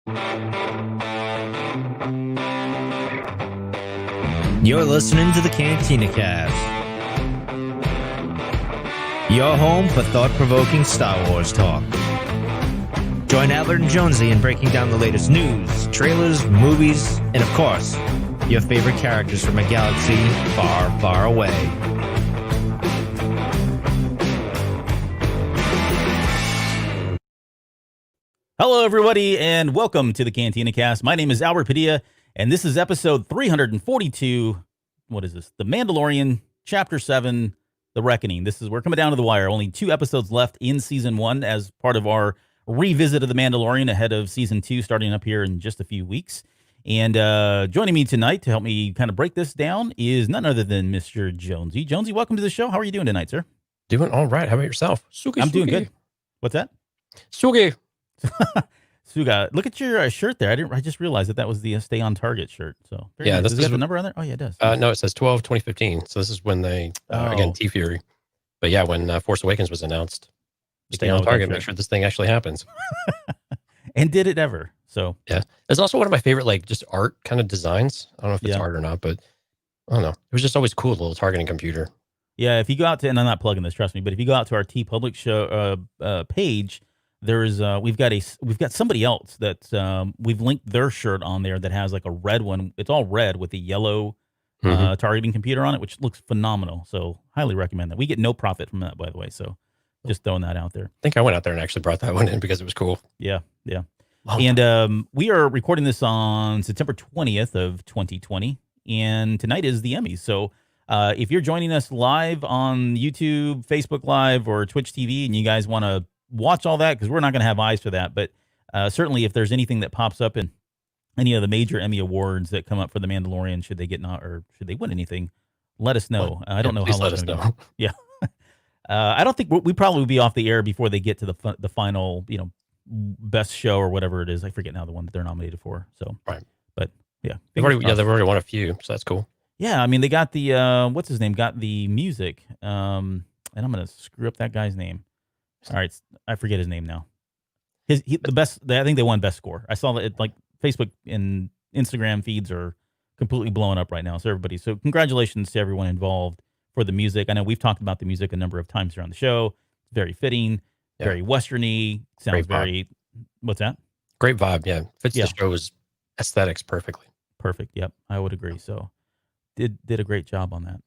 You're listening to the Cantina Cast, your home for thought-provoking Star Wars talk. Join Albert and Jonesy in breaking down the latest news, trailers, movies, and of course, your favorite characters from a galaxy far, far away. Hello, everybody, and welcome to the Cantina Cast. My name is Albert Padilla, and this is episode 342. What is this? The Mandalorian, Chapter 7, The Reckoning. We're coming down to the wire. Only 2 episodes left in Season 1 as part of our revisit of The Mandalorian ahead of Season 2 starting up here in just a few weeks. And joining me tonight to help me kind of break this down is none other than Mr. Jonesy. Jonesy, welcome to the show. How are you doing tonight, sir? Doing all right. How about yourself? I'm doing good. What's that? Sugi. Suga, look at your shirt there. I just realized that was the Stay on Target shirt. So yeah, nice. Does it have the number on there? Oh yeah, it does. No, it says 12/2015. So this is when they again T-Fury. But yeah, when Force Awakens was announced, stay on target. Make sure this thing actually happens. And did it ever? So yeah, it's also one of my favorite just art kind of designs. I don't know if it's art or not, but I don't know. It was just always cool, little targeting computer. Yeah, if you go out to, and I'm not plugging this, trust me, but if you go out to our T Public show page. There's we've got somebody else that we've linked their shirt on there that has like a red one. It's all red with a yellow targeting computer on it, which looks phenomenal. So highly recommend that. We get no profit from that, by the way. So just throwing that out there. I think I went out there and actually brought that one in because it was cool. Yeah. And we are recording this on September 20th of 2020, and tonight is the Emmys. So if you're joining us live on YouTube, Facebook Live, or Twitch TV, and you guys want to watch all that, because we're not going to have eyes for that, but certainly if there's anything that pops up in any of the major Emmy awards that come up for The Mandalorian, should they get or should they win anything, let us know. I don't know how long it's going to go. Yeah. I don't think we probably will be off the air before they get to the final, best show or whatever it is. I forget now the one that they're nominated for. So, right. But yeah. They've already won a few, so that's cool. Yeah. I mean, they got the, what's his name? Got the music. And I'm going to screw up that guy's name. All right, I forget his name now. The best. I think they won best score. I saw that Facebook and Instagram feeds are completely blowing up right now. So everybody. So congratulations to everyone involved for the music. I know we've talked about the music a number of times here on the show. It's very fitting, very westerny. Sounds very. What's that? Great vibe. Yeah, fits the show's aesthetics perfectly. Perfect. Yep, I would agree. So did a great job on that. All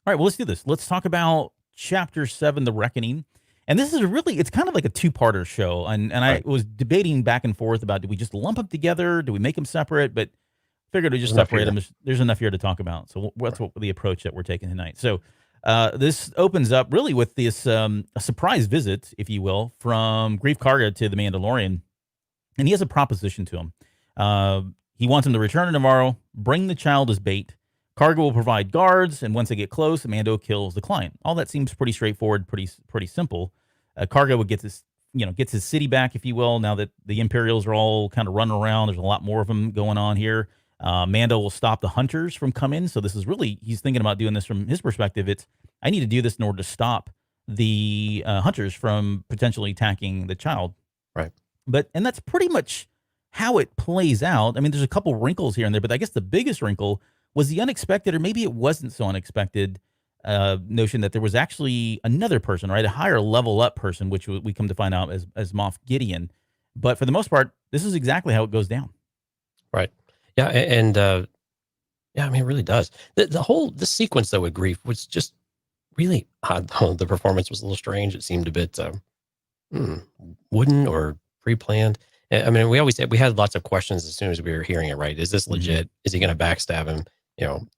right. Well, let's do this. Let's talk about Chapter 7, The Reckoning. And this is it's kind of like a two-parter show. And I was debating back and forth about, do we just lump them together? Do we make them separate? But figured we just separate them. There's enough here to talk about. So that's the approach that we're taking tonight. So this opens up really with this a surprise visit, if you will, from Greef Karga to the Mandalorian. And he has a proposition to him. He wants him to return tomorrow, bring the child as bait. Karga will provide guards, and once they get close, Mando kills the client. All that seems pretty straightforward, pretty simple. Karga would get gets his city back, if you will, now that the Imperials are all kind of running around. There's a lot more of them going on here. Mando will stop the hunters from coming. So this is he's thinking about doing this from his perspective. I need to do this in order to stop the hunters from potentially attacking the child. Right. And that's pretty much how it plays out. I mean, there's a couple wrinkles here and there, but I guess the biggest wrinkle was the unexpected, or maybe it wasn't so unexpected, notion that there was actually another person, right? A higher level up person, which we come to find out as Moff Gideon. But for the most part, this is exactly how it goes down. Right. Yeah. And I mean, it really does. This sequence, though, with Greef was just really odd. The performance was a little strange. It seemed a bit wooden or pre-planned. I mean, we had lots of questions as soon as we were hearing it, right? Is this legit? Mm-hmm. Is he going to backstab him?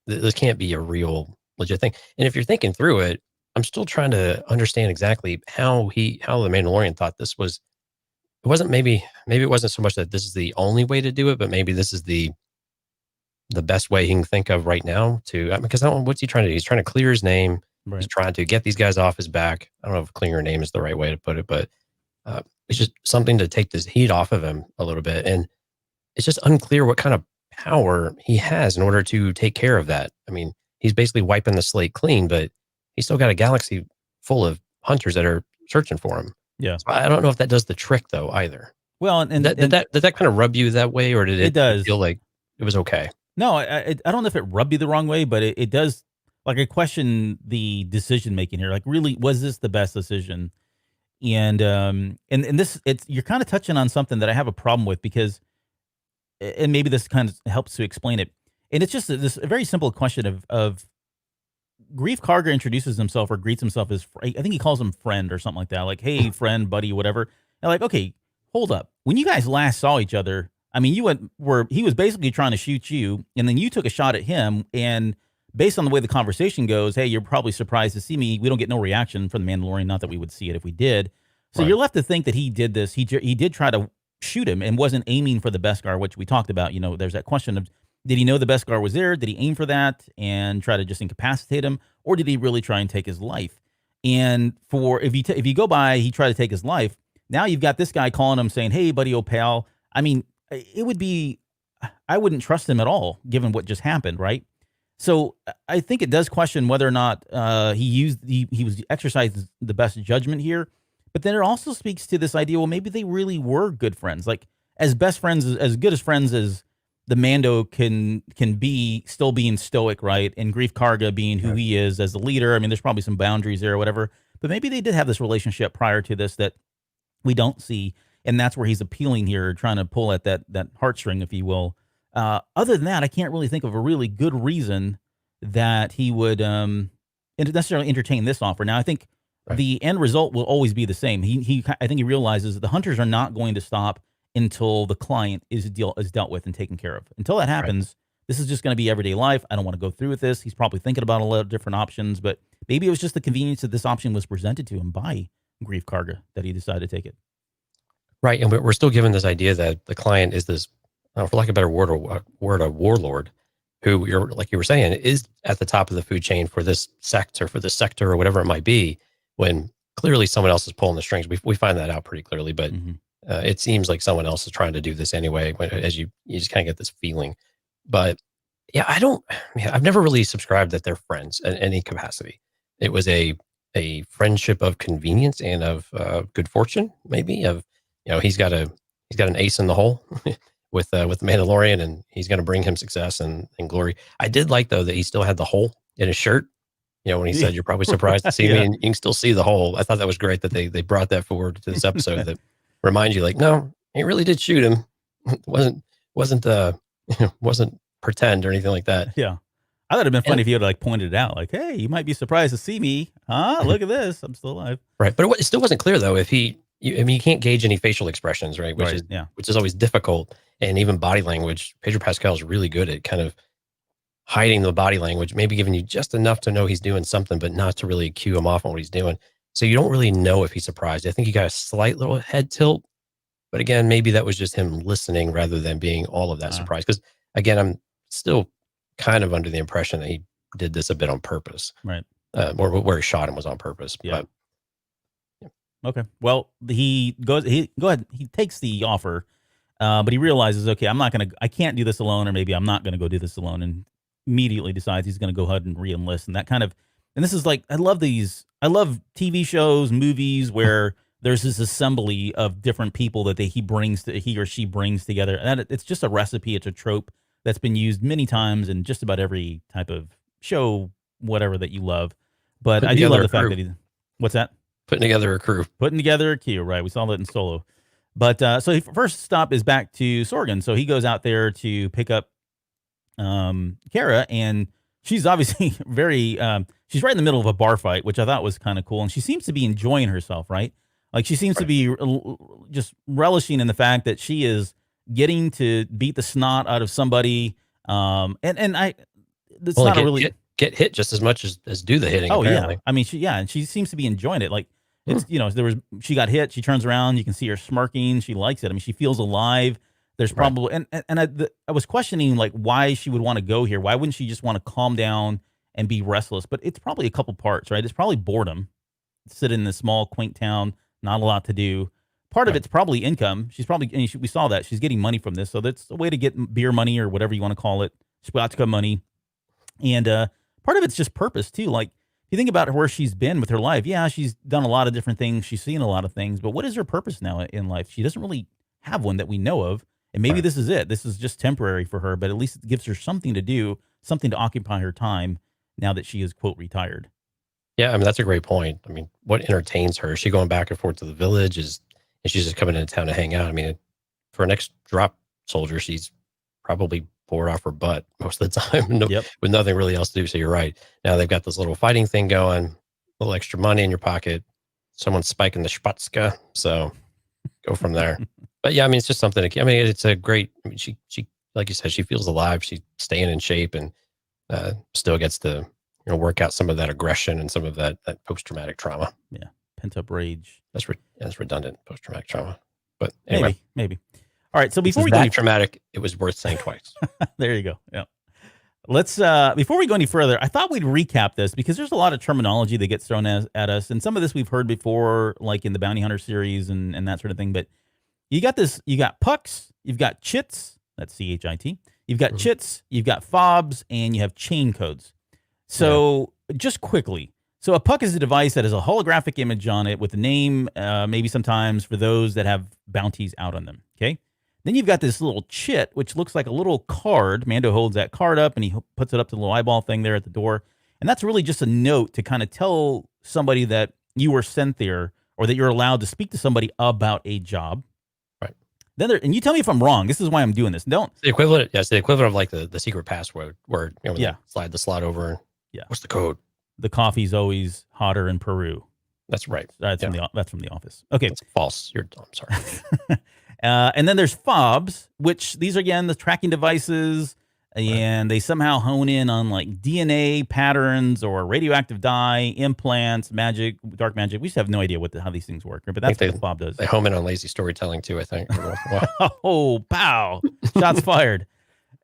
This can't be a real legit thing. And if you're thinking through it, I'm still trying to understand exactly how the Mandalorian thought this was. It wasn't maybe it wasn't so much that this is the only way to do it, but maybe this is the best way he can think of right now because what's he trying to do? He's trying to clear his name. Right. He's trying to get these guys off his back. I don't know if clear your name is the right way to put it, but it's just something to take this heat off of him a little bit. And it's just unclear what kind of power he has in order to take care of that. I mean, he's basically wiping the slate clean, but he's still got a galaxy full of hunters that are searching for him. Yeah. So I don't know if that does the trick though either. Well, Did that kind of rub you that way, or did it it does. feel like it was okay? No, I don't know if it rubbed you the wrong way, but it does. Like, I question the decision making here. Like, really, was this the best decision? And this, it's, you're kind of touching on something that I have a problem with, because, and maybe this kind of helps to explain it. And it's just this a very simple question of Grief Karga introduces himself or greets himself as, I think he calls him friend or something like that. Like, hey, friend, buddy, whatever. And like, okay, hold up. When you guys last saw each other, I mean, he was basically trying to shoot you, and then you took a shot at him. And based on the way the conversation goes, hey, you're probably surprised to see me. We don't get no reaction from the Mandalorian. Not that we would see it if we did. So Right. you're left to think that he did this. He did try to shoot him and wasn't aiming for the Beskar, which we talked about. You know, there's that question of, did he know the Beskar was there? Did he aim for that and try to just incapacitate him, or did he really try and take his life? And for if you go by, he tried to take his life. Now you've got this guy calling him saying, "Hey, buddy, old pal." I mean, it would be, I wouldn't trust him at all, given what just happened, right? So I think it does question whether or not he was exercised the best judgment here. But then it also speaks to this idea, well, maybe they really were good friends, like as best friends, as good as friends as the Mando can be, still being stoic, right? And Grief Karga being who he is as a leader. I mean, there's probably some boundaries there or whatever. But maybe they did have this relationship prior to this that we don't see, and that's where he's appealing here, trying to pull at that heartstring, if you will. Other than that, I can't really think of a really good reason that he would necessarily entertain this offer. Now, I think Right. the end result will always be the same. I think he realizes that the hunters are not going to stop until the client is dealt with and taken care of. Until that happens, this is just going to be everyday life. I don't want to go through with this. He's probably thinking about a lot of different options, but maybe it was just the convenience that this option was presented to him by Grief Karga that he decided to take it. Right, and we're still given this idea that the client is this, for lack of a better word, a warlord, who you're, like you were saying, is at the top of the food chain for this sect or for this sector or whatever it might be. When clearly someone else is pulling the strings, we find that out pretty clearly. But it seems like someone else is trying to do this anyway. As you just kind of get this feeling. But yeah, I've never really subscribed that they're friends in any capacity. It was a friendship of convenience and of good fortune, maybe. Of, he's got an ace in the hole with the Mandalorian, and he's going to bring him success and glory. I did like, though, that he still had the hole in his shirt. When he said, "You're probably surprised to see me," and you can still see the hole. I thought that was great that they brought that forward to this episode that reminds you, like, no, he really did shoot him. It wasn't pretend or anything like that. Yeah. I thought it'd been funny if he had like pointed it out, like, "Hey, you might be surprised to see me, huh? Look at this, I'm still alive." Right, but it still wasn't clear though if I mean, you can't gauge any facial expressions, right? Which is always difficult, and even body language. Pedro Pascal is really good at kind of hiding the body language, maybe giving you just enough to know he's doing something, but not to really cue him off on what he's doing. So you don't really know if he's surprised. I think he got a slight little head tilt, but again, maybe that was just him listening rather than being all of that surprise. Because again, I'm still kind of under the impression that he did this a bit on purpose, Right. Or where he shot him was on purpose. Yeah. But Okay. Well, he takes the offer, but he realizes, okay, I can't do this alone, or maybe I'm not going to go do this alone, and immediately decides he's going to go ahead and re-enlist. And and this is like, I love TV shows, movies where there's this assembly of different people that he or she brings together. And it's just a recipe. It's a trope that's been used many times in just about every type of show, whatever that you love. But I do love the fact that what's that? Putting together a crew. Putting together a queue, right? We saw that in Solo. But so his first stop is back to Sorgan. So he goes out there to pick up Cara, and she's obviously she's right in the middle of a bar fight, which I thought was kind of cool. And she seems to be enjoying herself, right? Like she seems to be just relishing in the fact that she is getting to beat the snot out of somebody. It's not really get hit just as much as do the hitting. Oh apparently. yeah. I mean, and she seems to be enjoying it. Like it's, she got hit, she turns around, you can see her smirking. She likes it. I mean, she feels alive. There's probably, I was questioning like why she would want to go here. Why wouldn't she just want to calm down and be restless? But it's probably a couple parts, right? It's probably boredom. Sit in this small, quaint town, not a lot to do. Part of it's probably income. She's probably, we saw that she's getting money from this. So that's a way to get beer money or whatever you want to call it, Swatika money. And part of it's just purpose too. Like if you think about where she's been with her life, yeah, she's done a lot of different things. She's seen a lot of things, but what is her purpose now in life? She doesn't really have one that we know of. And maybe Right. this is it. This is just temporary for her, but at least it gives her something to do, something to occupy her time now that she is, quote, retired. Yeah, I mean, that's a great point. I mean, what entertains her? Is she going back and forth to the village? Is she's just coming into town to hang out? I mean, for an ex-drop soldier, she's probably bored off her butt most of the time Yep. with nothing really else to do. So you're right. Now they've got this little fighting thing going, a little extra money in your pocket. Someone's spiking the Spatska. So go from there. But yeah, I mean, it's just something I mean, it's a great, I mean, she, like you said, she feels alive. She's staying in shape and still gets to, work out some of that aggression and some of that post-traumatic trauma. Yeah. Pent up rage. That's redundant, post-traumatic trauma. But anyway, Maybe. All right. So before we go go that traumatic, it was worth saying twice. there you go. Yeah. Let's before we go any further, I thought we'd recap this because there's a lot of terminology that gets thrown at us, and some of this we've heard before, like in the Bounty Hunter series and that sort of thing. But you got pucks, you've got chits, that's CHIT, you've got chits, you've got fobs, and you have chain codes. So just quickly, so a puck is a device that has a holographic image on it with a name, maybe sometimes for those that have bounties out on them. Okay. Then you've got this little chit, which looks like a little card. Mando holds that card up and he puts it up to the little eyeball thing there at the door. And that's really just a note to kind of tell somebody that you were sent there or that you're allowed to speak to somebody about a job. Right. Then and you tell me if I'm wrong. This is why I'm doing this. Don't. The equivalent, it's the equivalent of like the secret password where, when you slide the slot over. Yeah. What's the code? The coffee's always hotter in Peru. That's right. That's from the Office. Okay. That's false. I'm sorry. And then there's fobs, which these are, again, the tracking devices, and they somehow hone in on like DNA patterns or radioactive dye, implants, magic, dark magic. We just have no idea how these things work, but that's what the fob does. They home in on lazy storytelling too, I think. Oh, pow. Shots fired.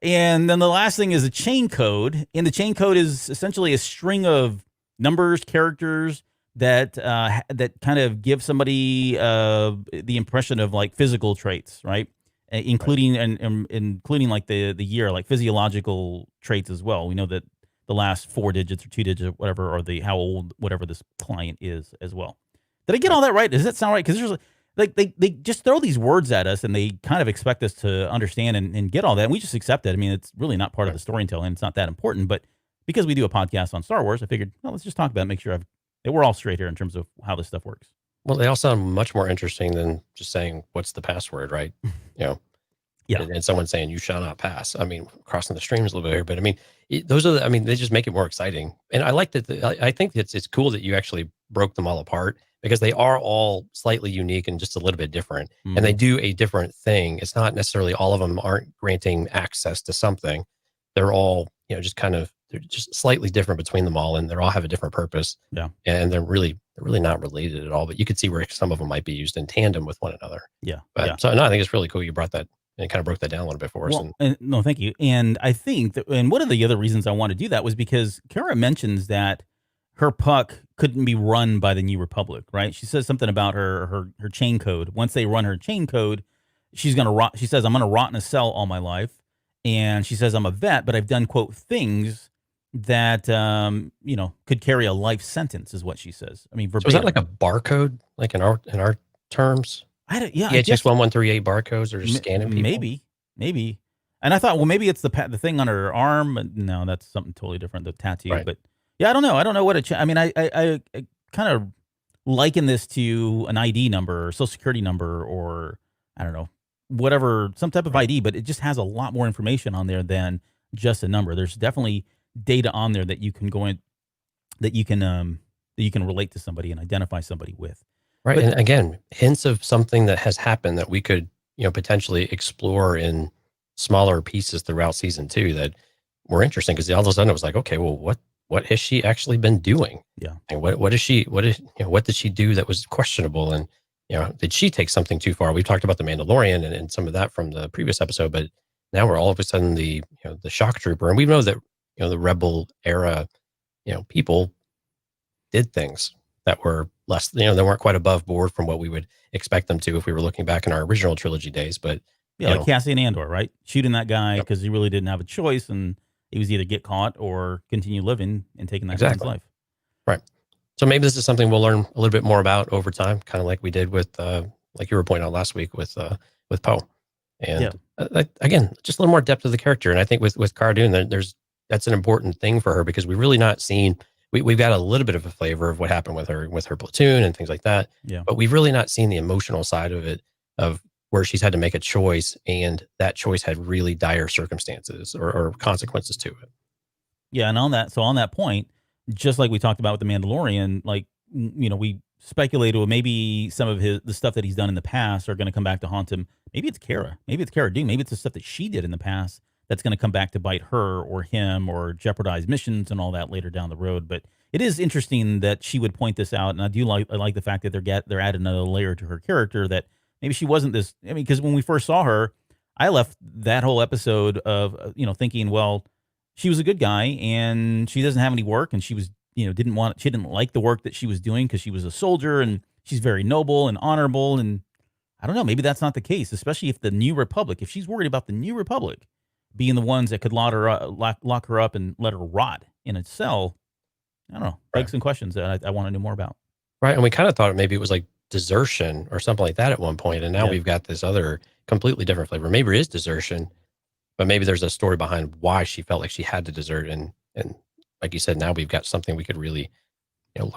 And then the last thing is a chain code. And the chain code is essentially a string of numbers, characters, that kind of give somebody the impression of like physical traits, right? Including including like the year, like physiological traits as well. We know that the last 4 digits or 2 digits, or whatever, or how old whatever this client is as well. Did I get all that right? Does that sound right? Because there's like they just throw these words at us and they kind of expect us to understand and get all that, and we just accept it. I mean, it's really not part of the storytelling. It's not that important, but because we do a podcast on Star Wars, I figured, well, let's just talk about it, make sure that we're all straight here in terms of how this stuff works. Well, they all sound much more interesting than just saying, what's the password, right? Yeah. And someone saying, you shall not pass. I mean, crossing the streams a little bit here, but I mean, they just make it more exciting. And I like that. I think it's cool that you actually broke them all apart because they are all slightly unique and just a little bit different. Mm-hmm. And they do a different thing. It's not necessarily all of them aren't granting access to something. They're all, just kind of, they're just slightly different between them all, and they all have a different purpose. Yeah. And they're really not related at all, but you could see where some of them might be used in tandem with one another. Yeah. But, So no, I think it's really cool you brought that and kind of broke that down a little bit for us. No, thank you. And I think that, and one of the other reasons I want to do that was because Kara mentions that her puck couldn't be run by the New Republic, right? She says something about her chain code. Once they run her chain code, she's going to rot. She says, I'm going to rot in a cell all my life. And she says, I'm a vet, but I've done, quote, things that, could carry a life sentence, is what she says. I mean, verbatim. So is that like a barcode, like in our terms? EHX 1138 barcodes, or just scanning people? Maybe. And I thought, well, maybe it's the thing on her arm. No, that's something totally different, the tattoo. Right. But yeah, I don't know. I don't know what I mean, I kind of liken this to an ID number or social security number, or I don't know, whatever, some type of ID, but it just has a lot more information on there than just a number. There's definitely data on there that you can go in, that you can relate to somebody and identify somebody with. Right. And again, hints of something that has happened that we could, potentially explore in smaller pieces throughout season 2 that were interesting, because all of a sudden it was like, okay, well, what has she actually been doing? Yeah. And what did she do that was questionable? And, did she take something too far? We've talked about the Mandalorian and some of that from the previous episode, but now we're all of a sudden the shock trooper. And we know that, the Rebel era, people did things that were less, they weren't quite above board from what we would expect them to if we were looking back in our original trilogy days. But like Cassian Andor, right? Shooting that guy because he really didn't have a choice, and he was either get caught or continue living and taking that guy's life. Right. So maybe this is something we'll learn a little bit more about over time, kind of like we did with, like you were pointing out last week with with Poe. And Yeah. again, just a little more depth to the character. And I think with Cara Dune, that's an important thing for her because we've really not seen. We've got a little bit of a flavor of what happened with her platoon and things like that. Yeah. But we've really not seen the emotional side of it, of where she's had to make a choice, and that choice had really dire circumstances or consequences to it. Yeah, and on that point, just like we talked about with the Mandalorian, like we speculated, well, maybe some of the stuff that he's done in the past are going to come back to haunt him. Maybe it's Cara. Maybe it's Cara Dune. Maybe it's the stuff that she did in the past that's going to come back to bite her or him or jeopardize missions and all that later down the road. But it is interesting that she would point this out, and I like the fact that they're adding another layer to her character, that maybe she wasn't this. I mean, because when we first saw her, I left that whole episode of thinking, well, she was a good guy and she doesn't have any work, and she was she didn't like the work that she was doing because she was a soldier, and she's very noble and honorable. And I don't know, maybe that's not the case, especially if the New Republic, if she's worried about the New Republic being the ones that could lock her up and let her rot in a cell. I don't know. Begs some questions that I want to know more about. Right. And we kind of thought maybe it was like desertion or something like that at one point. And now we've got this other completely different flavor. Maybe it is desertion, but maybe there's a story behind why she felt like she had to desert. And like you said, now we've got something we could really,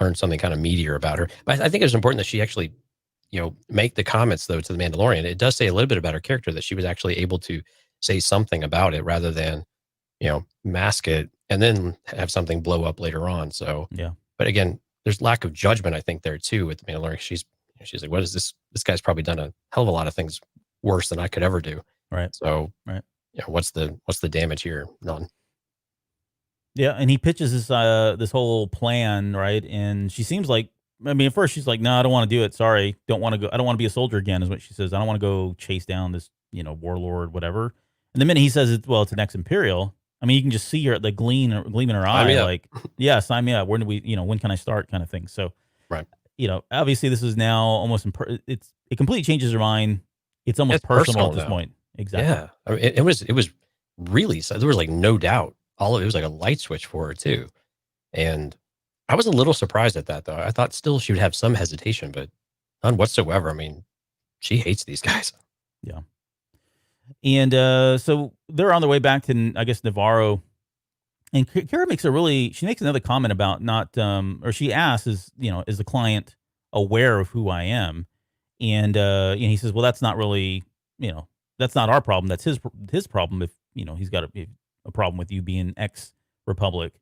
learn something kind of meatier about her. But I think it's important that she actually, make the comments though to the Mandalorian. It does say a little bit about her character, that she was actually able to say something about it rather than, mask it and then have something blow up later on. So, yeah. But again, there's lack of judgment, I think, there too with the Mandalorian. She's like, what is this? This guy's probably done a hell of a lot of things worse than I could ever do. Right. So, what's the damage here? None. Yeah, and he pitches this whole plan, right? And she seems like, I mean, at first she's like, "No, I don't want to do it. Sorry, don't want to go. I don't want to be a soldier again," is what she says. "I don't want to go chase down this, warlord, whatever." And the minute he says it's an ex-Imperial, I mean, you can just see her the gleam in her eye, like, "Yeah, sign me up. When do we, when can I start?" kind of thing. So, right. Obviously this is now almost it completely changes her mind. It's almost personal at this point. Exactly. Yeah, I mean, it was really, there was like no doubt. It was like a light switch for her too. And I was a little surprised at that though. I thought still she would have some hesitation, but none whatsoever. I mean, she hates these guys. Yeah. And so they're on their way back to, I guess, Navarro. And Cara makes another comment about not, or she asks, is the client aware of who I am? And he says, well, that's not really, that's not our problem. That's his problem. If, he's got a problem with you being ex-Republic.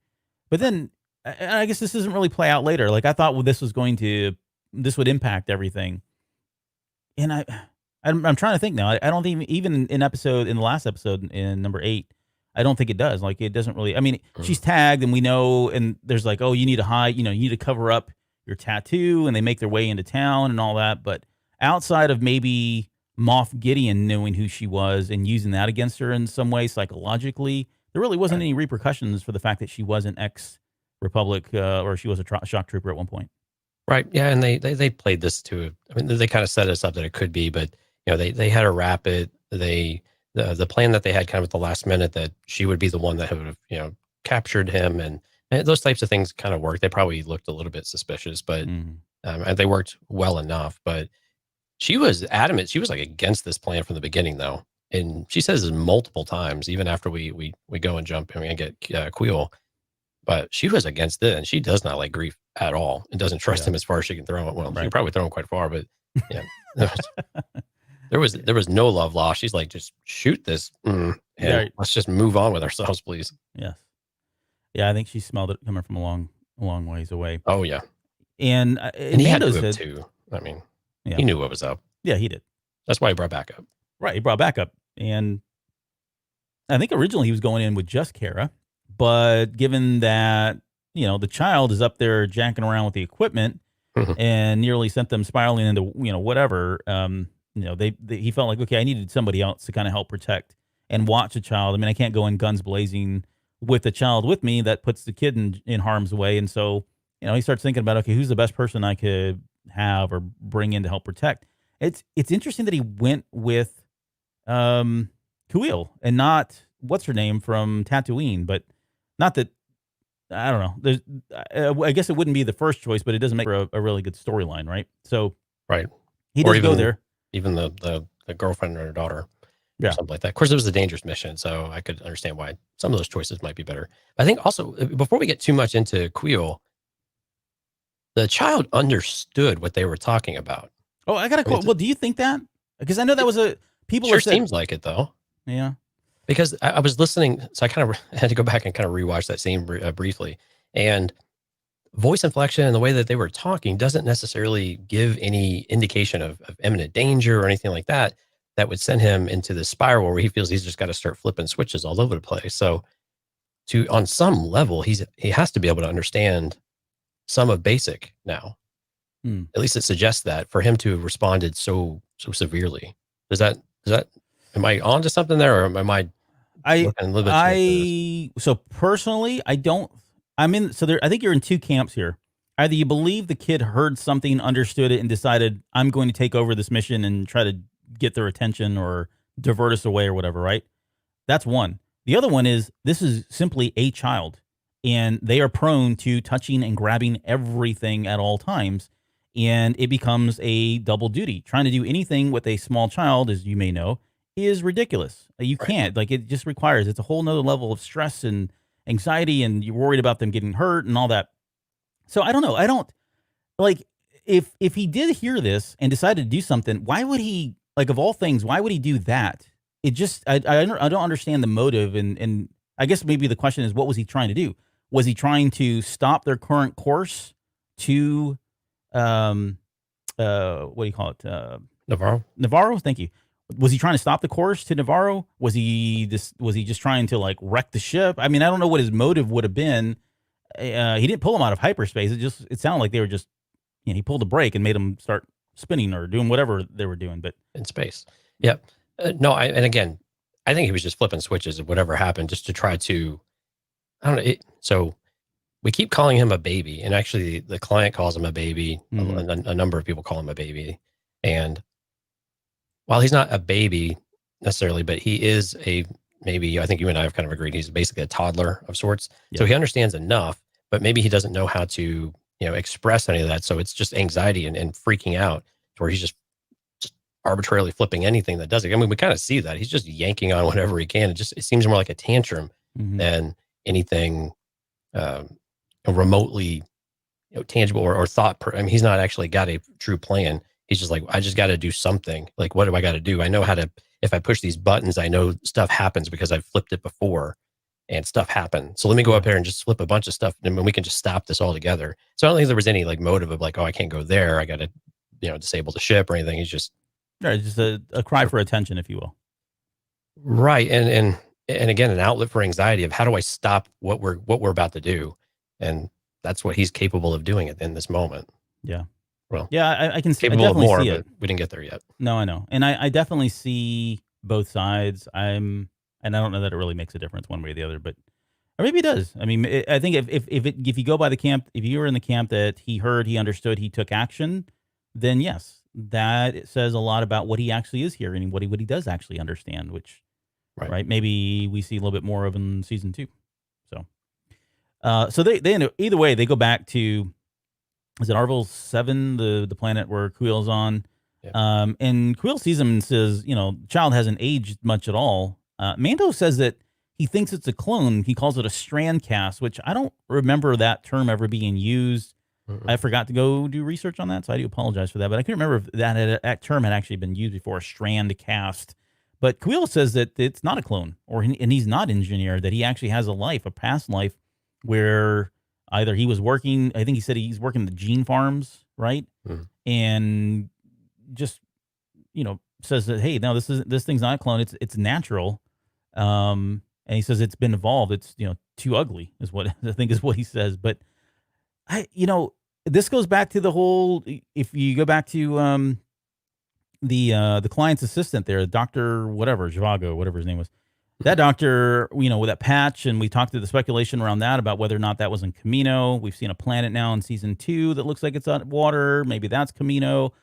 But then I guess this doesn't really play out later. Like I thought this would impact everything. And I'm trying to think now. I don't think even in the last episode in number 8, I don't think it does. Like it doesn't really. I mean, she's tagged, and we know, and there's like, oh, you need to hide. You need to cover up your tattoo, and they make their way into town and all that. But outside of maybe Moff Gideon knowing who she was and using that against her in some way psychologically, there really wasn't any repercussions for the fact that she was an ex-Republic or she was a shock trooper at one point. Right. Yeah, and they played this too. I mean, they kind of set us up that it could be, but they had to wrap it. The plan that they had kind of at the last minute, that she would be the one that would have captured him, and those types of things kind of worked. They probably looked a little bit suspicious, but and they worked well enough. But she was adamant. She was like against this plan from the beginning, though, and she says it multiple times, even after we go and jump and we get Kuiil. But she was against it, and she does not like Greef at all, and doesn't trust him as far as she can throw him. Well, she can probably throw him quite far, but yeah. There was no love lost. She's like, just shoot this, and let's just move on with ourselves, please. Yes. Yeah, I think she smelled it coming from a long ways away. Oh yeah, and he had to too. I mean, he knew what was up. Yeah, he did. That's why he brought backup. Right, he brought backup, and I think originally he was going in with just Cara, but given that the child is up there jacking around with the equipment and nearly sent them spiraling into whatever. He felt like, okay, I needed somebody else to kind of help protect and watch a child. I mean, I can't go in guns blazing with a child with me. That puts the kid in harm's way. And so, he starts thinking about, okay, who's the best person I could have or bring in to help protect? It's interesting that he went with Kuiil and not what's her name from Tatooine, but not that, I don't know. There's, I guess it wouldn't be the first choice, but it doesn't make for a really good storyline, right? So right, he doesn't go there. Even the a girlfriend or a daughter, Yeah. or something like that. Of course, it was a dangerous mission, so I could understand why some of those choices might be better. But I think also, before we get too much into Queel, the child understood what they were talking about. Oh, I got a I mean, quote. Well, do you think that? Because I know that was a people Sure have said, seems like it though. yeah. Because I was listening, so I kind of had to go back and kind of rewatch that scene briefly. And voice inflection and the way that they were talking doesn't necessarily give any indication of imminent danger or anything like that, that would send him into the spiral where he feels he's just got to start flipping switches all over the place. So, on some level, he has to be able to understand some of basic now. At least it suggests that, for him to have responded so severely. Does that am I on to something there, or am I looking a little bit too into this? So personally, I don't. I think you're in two camps here. Either you believe the kid heard something, understood it, and decided, I'm going to take over this mission and try to get their attention or divert us away or whatever, right? That's one. The other one is, this is simply a child, and they are prone to touching and grabbing everything at all times. And it becomes a double duty. Trying to do anything with a small child, as you may know, is ridiculous. You Right. can't. Like, it just requires, it's a whole nother level of stress and anxiety, and you're worried about them getting hurt and all that. So I don't know. I don't like, if he did hear this and decided to do something, why would he, like, of all things, why would he do that? It just, I don't understand the motive. And I guess maybe the question is, what was he trying to do? Was he trying to stop their current course to, what do you call it? Navarro. Thank you. Was he trying to stop the course to Navarro? Was he just trying to, like, wreck the ship? I mean, I don't know what his motive would have been. He didn't pull him out of hyperspace. It sounded like they were just, he pulled a brake and made them start spinning or doing whatever they were doing. But In space. Yep. No, and again, I think he was just flipping switches of whatever happened, just to try to, I don't know. So we keep calling him a baby, and actually the client calls him a baby. Mhm. A number of people call him a baby. And while he's not a baby necessarily, but he is maybe, I think you and I have kind of agreed, he's basically a toddler of sorts. So Yeah. he understands enough, but maybe he doesn't know how to, express any of that. So it's just anxiety and freaking out, to where he's just arbitrarily flipping anything that does it. I mean, we kind of see that he's just yanking on whatever he can. It seems more like a tantrum Mhm. than anything remotely tangible or thought. I mean, he's not actually got a true plan. He's just like, I just got to do something. Like, what do I got to do? I know how to, if I push these buttons, I know stuff happens because I've flipped it before and stuff happened. So let me go up here and just flip a bunch of stuff, and then we can just stop this all together. So I don't think there was any, like, motive of, like, oh, I can't go there, I got to, disable the ship or anything. He's just Right, just a cry for attention, if you will. right. And again, an outlet for anxiety of, how do I stop what we're about to do? And that's what he's capable of doing in this moment. Yeah. Well, Yeah, I can see. I capable of definitely more, see but it. we didn't get there yet. No, I know, and I definitely see both sides. And I don't know that it really makes a difference one way or the other, but or maybe it does. I mean, I think if you go by the camp, if you were in the camp that he heard, he understood, he took action, then yes, that says a lot about what he actually is hearing and what he does actually understand. Which, Right. right, maybe we see a little bit more of in season 2. So, so they end up, either way, they go back to, is it Arvel 7, the planet where Quill's on? Yep. And Quill sees him and says, child hasn't aged much at all. Mando says that he thinks it's a clone. He calls it a strand cast, which I don't remember that term ever being used. Mm-mm. I forgot to go do research on that, so I do apologize for that. But I couldn't remember if that term had actually been used before, a strand cast. But Quill says that it's not a clone, and he's not engineered, that he actually has a past life, where either he was working, I think he said he's working the gene farms, right? Mhm. And just, says that, hey, no, this thing's not a clone. It's natural. And he says it's been evolved. It's, too ugly is what I think is what he says. But this goes back to the whole, if you go back to, the client's assistant there, Dr. whatever, Zhivago, whatever his name was. That doctor, with that patch, and we talked to the speculation around that about whether or not that was in Camino. We've seen a planet now in season 2 that looks like it's on water. Maybe that's Camino,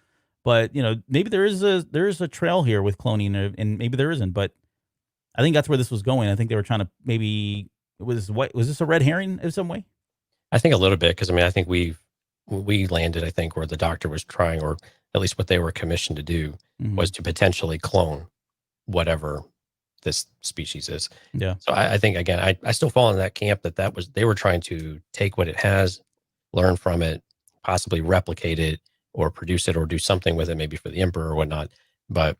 but maybe there is a trail here with cloning, and maybe there isn't. But I think that's where this was going. I think they were trying to, maybe was this a red herring in some way? I think a little bit, because I mean, I think we landed, I think, where the doctor was trying, or at least what they were commissioned to do. Mhm. was to potentially clone whatever this species is. Yeah. So I think again, I still fall in that camp that was they were trying to take what it has, learn from it, possibly replicate it or produce it or do something with it, maybe for the emperor or whatnot. But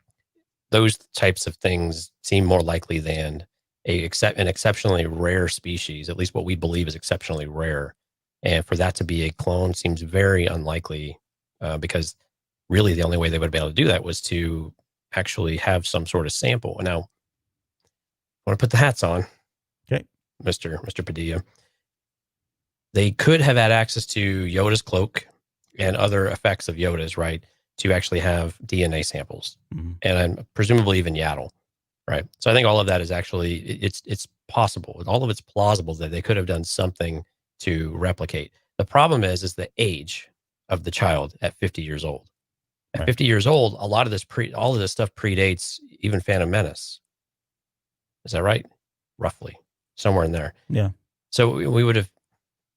those types of things seem more likely than an exceptionally rare species, at least what we believe is exceptionally rare. And for that to be a clone seems very unlikely because really the only way they would be able to do that was to actually have some sort of sample. Now, I want to put the hats on, Okay. Mr. Padilla. They could have had access to Yoda's cloak and other effects of Yoda's, right, to actually have DNA samples, Mhm. and presumably even Yaddle, right? So I think all of that is actually it's possible. All of it's plausible that they could have done something to replicate. The problem is the age of the child at 50 years old. At Right. 50 years old, a lot of this all of this stuff predates even Phantom Menace. Is that right? Roughly, somewhere in there. Yeah. So we would have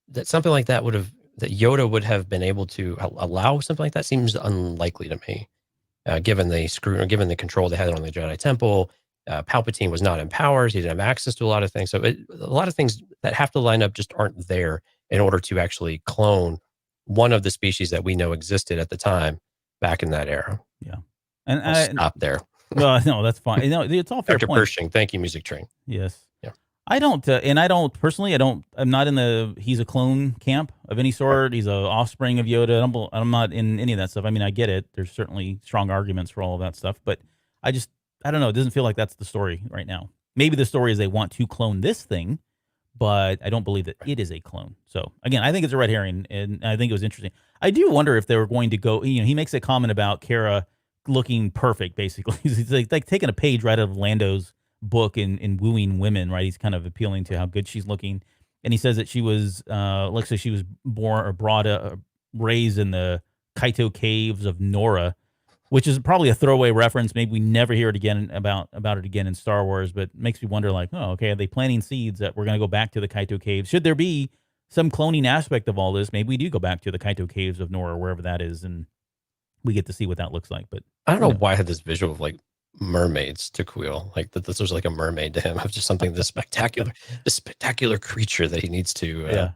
that something like that would have that Yoda would have been able to allow something like that seems unlikely to me, given given the control they had on the Jedi Temple. Palpatine was not in powers; he didn't have access to a lot of things. So a lot of things that have to line up just aren't there in order to actually clone one of the species that we know existed at the time back in that era. Yeah. And I'll stop there. well, no, that's fine. No, it's all fair Dr. points. Pershing, thank you, Music Train. Yes. Yeah. I don't, personally, I'm not in he's a clone camp of any sort. He's a offspring of Yoda. I'm not in any of that stuff. I mean, I get it. There's certainly strong arguments for all of that stuff, but I don't know. It doesn't feel like that's the story right now. Maybe the story is they want to clone this thing, but I don't believe that it is a clone. So again, I think it's a red herring, and I think it was interesting. I do wonder if they were going to go, he makes a comment about Kara looking perfect, basically. He's like taking a page right out of Lando's book in wooing women, right? He's kind of appealing to how good she's looking. And he says that she was, looks like she was born or raised in the Kaito caves of Nora, which is probably a throwaway reference. Maybe we never hear it again about it again in Star Wars, but makes me wonder like, oh, okay, are they planting seeds that we're going to go back to the Kaito caves? Should there be some cloning aspect of all this? Maybe we do go back to the Kaito caves of Nora, wherever that is, and we get to see what that looks like. But I don't know why I had this visual of like mermaids to Quill, like that this was like a mermaid to him of just something this spectacular creature that he needs to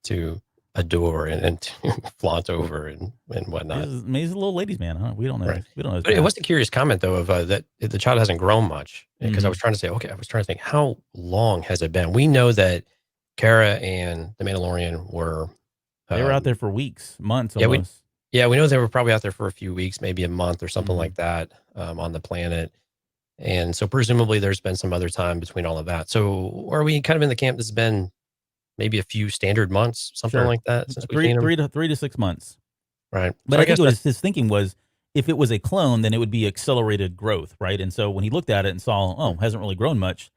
to adore and to flaunt over and whatnot. He's a little ladies man, huh? We don't know. Right. We don't know. But it was a curious comment though of that the child hasn't grown much because I Mhm. was trying to say, okay, I was trying to think how long has it been? We know that Kara and the Mandalorian were They were out there for weeks, months yeah, almost. we know they were probably out there for a few weeks, maybe a month or something Mhm. like that on the planet. And so presumably there's been some other time between all of that. So are we kind of in the camp that's been maybe a few standard months, something Sure. like that since we've seen them? Three to 6 months. Right. But So I think guess what his thinking was, if it was a clone, then it would be accelerated growth, right? And so when he looked at it and saw, oh, hasn't really grown much,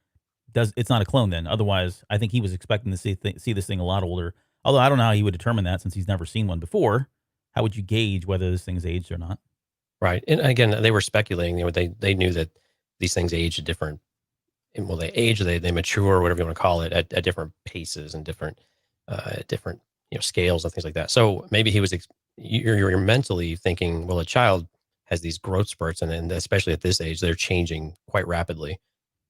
it's not a clone then. Otherwise, I think he was expecting to see this thing a lot older. Although I don't know how he would determine that since he's never seen one before. How would you gauge whether this thing's aged or not? right. And again, they were speculating, they knew that these things age at different well, they age, they mature, whatever you want to call it, at different paces and different scales and things like that. So maybe he was you're mentally thinking, well, a child has these growth spurts, and especially at this age, they're changing quite rapidly.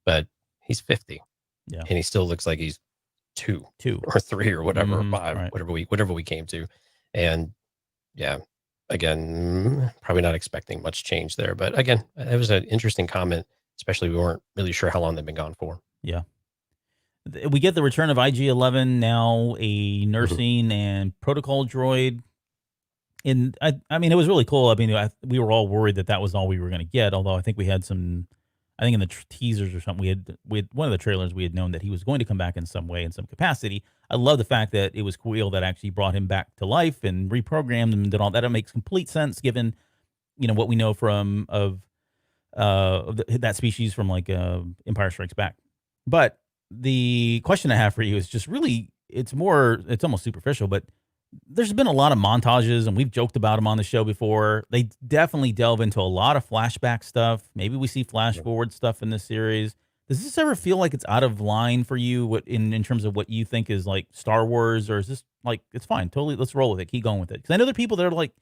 But he's 50, Yeah. and he still looks like he's 2 2. or 3 or whatever, or Mhm, 5, right. whatever we came to, and yeah, again, probably not expecting much change there. But again, it was an interesting comment, especially we weren't really sure how long they've been gone for. Yeah. We get the return of IG-11, now a Mm-hmm. nursing and protocol droid. And I mean, it was really cool. I mean, we were all worried that was all we were going to get. Although I think we had I think in the teasers or something, we had one of the trailers, we had known that he was going to come back in some way, in some capacity. I love the fact that it was Kuiil that actually brought him back to life and reprogrammed him and did all that. It makes complete sense given, what we know that species from like Empire Strikes Back. But the question I have for you is just really, it's almost superficial, but there's been a lot of montages and we've joked about them on the show before. They definitely delve into a lot of flashback stuff. Maybe we see flash forward stuff in this series. Does this ever feel like it's out of line for you in terms of what you think is like Star Wars, or is this like, it's fine, totally, let's roll with it, keep going with it? Because I know there are people that are like,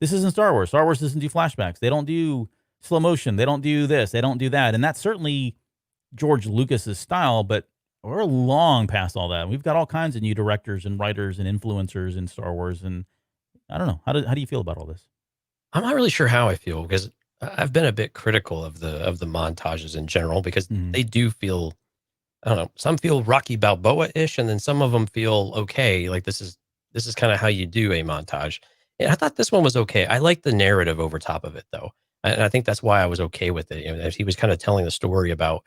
this isn't Star Wars. Star Wars doesn't do flashbacks. They don't do slow motion. They don't do this. They don't do that. And that's certainly George Lucas's style, but we're long past all that. We've got all kinds of new directors and writers and influencers in Star Wars. And I don't know. How do you feel about all this? I'm not really sure how I feel because I've been a bit critical of the montages in general because they do feel, I don't know, some feel Rocky Balboa-ish, and then some of them feel okay. Like this is kind of how you do a montage. And I thought this one was okay. I like the narrative over top of it though. And I think that's why I was okay with it. You know, as he was kind of telling the story about,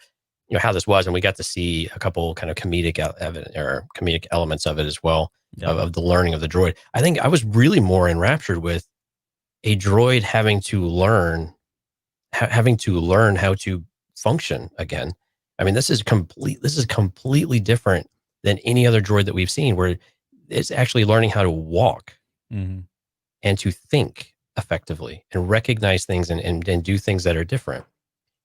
you know, how this was, and we got to see a couple kind of comedic elements of it as well, of the learning of the droid. I think I was really more enraptured with a droid having to learn how to function again. I mean, this is completely different than any other droid that we've seen, where it's actually learning how to walk and to think effectively and recognize things and do things that are different.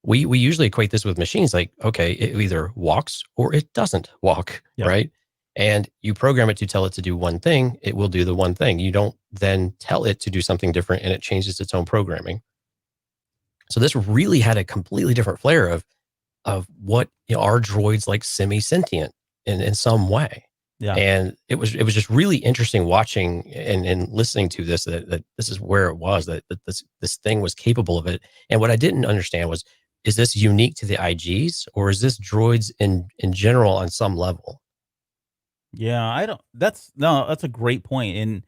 We usually equate this with machines, like, okay, it either walks or it doesn't walk, right? And you program it to tell it to do one thing, it will do the one thing. You don't then tell it to do something different and it changes its own programming. So this really had a completely different flair of what, you know, are droids like semi-sentient in some way. Yeah. And it was just really interesting watching and listening to this, that this is where it was, that this thing was capable of it. And what I didn't understand was, is this unique to the IGs, or is this droids in general on some level? Yeah, that's a great point.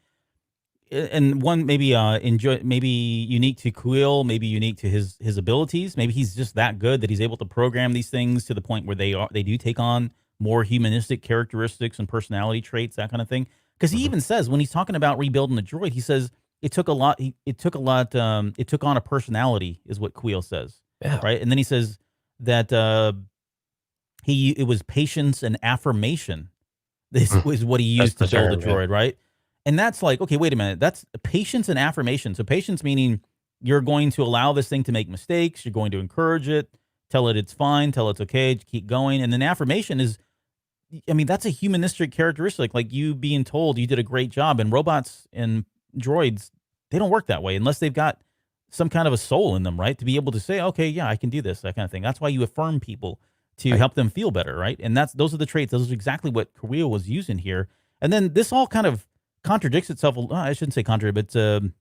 And one maybe unique to Kuiil, maybe unique to his abilities. Maybe he's just that good that he's able to program these things to the point where they do take on more humanistic characteristics and personality traits, that kind of thing. Because he even says, when he's talking about rebuilding the droid, he says it took on a personality, is what Kuiil says. Yeah. Right. And then he says that it was patience and affirmation. This was what he used to build the droid, right? And that's like, okay, wait a minute. That's patience and affirmation. So patience meaning you're going to allow this thing to make mistakes. You're going to encourage it, tell it it's fine, tell it's okay, keep going. And then affirmation is, I mean, that's a humanistic characteristic, like you being told you did a great job. And robots and droids, they don't work that way unless they've got some kind of a soul in them, right? To be able to say, okay, yeah, I can do this, that kind of thing. That's why you affirm people, to help them feel better, right? And those are the traits. Those are exactly what Kuiil was using here. And then this all kind of contradicts itself. I shouldn't say contradict, but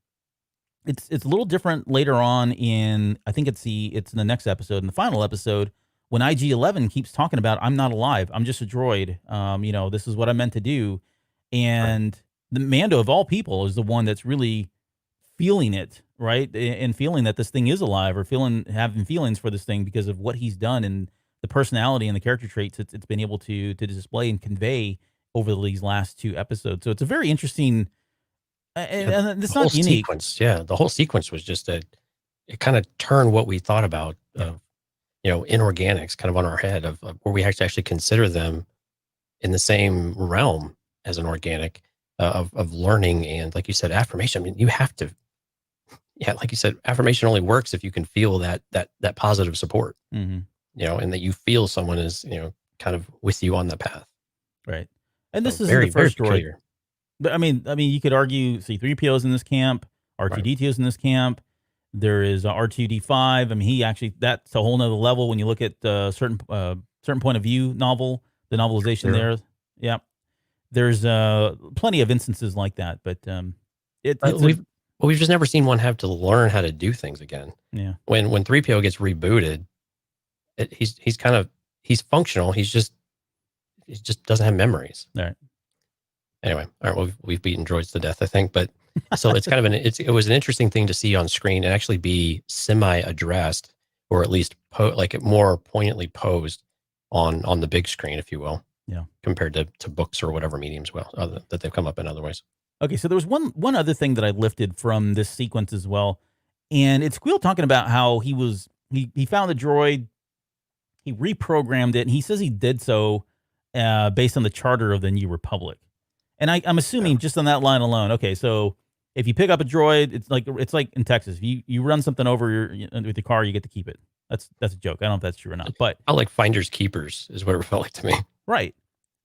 it's a little different later on in, I think it's in the next episode, in the final episode, when IG-11 keeps talking about, I'm not alive, I'm just a droid. You know, this is what I meant to do. And the Mando of all people is the one that's really feeling it, right? And feeling that this thing is alive, or having feelings for this thing because of what he's done and the personality and the character traits it's been able to display and convey over these last two episodes. So it's a very interesting, and it's not unique. The whole sequence was just it kind of turned what we thought about, you know, inorganics kind of on our head, of where we actually consider them in the same realm as an organic, of learning. And like you said, affirmation. I mean, you have to, like you said, affirmation only works if you can feel that positive support. You know, and that you feel someone is, you know, kind of with you on the path. Right. And this is the first droid. But I mean, you could argue C-3PO's in this camp, R2-D2's in this camp. There is R2-D5. I mean, that's a whole nother level when you look at certain point of view novel, the novelization there. Yeah. There's plenty of instances like that, but we've just never seen one have to learn how to do things again. Yeah. When 3PO gets rebooted, he's functional. He just doesn't have memories. All right. Anyway, all right. Well, we've beaten droids to death, I think. But so it's kind of it was an interesting thing to see on screen and actually be semi-addressed, or at least more poignantly posed on the big screen, if you will. Yeah. Compared to books or whatever mediums, that they've come up in other ways. Okay, so there was one other thing that I lifted from this sequence as well, and it's Kuiil talking about how he found the droid. He reprogrammed it, and he says he did so based on the charter of the New Republic. And I'm assuming just on that line alone, okay, so if you pick up a droid, it's like in Texas. If you run something over with your car, you get to keep it. That's a joke. I don't know if that's true or not. But I like finders keepers is what it felt like to me. Right.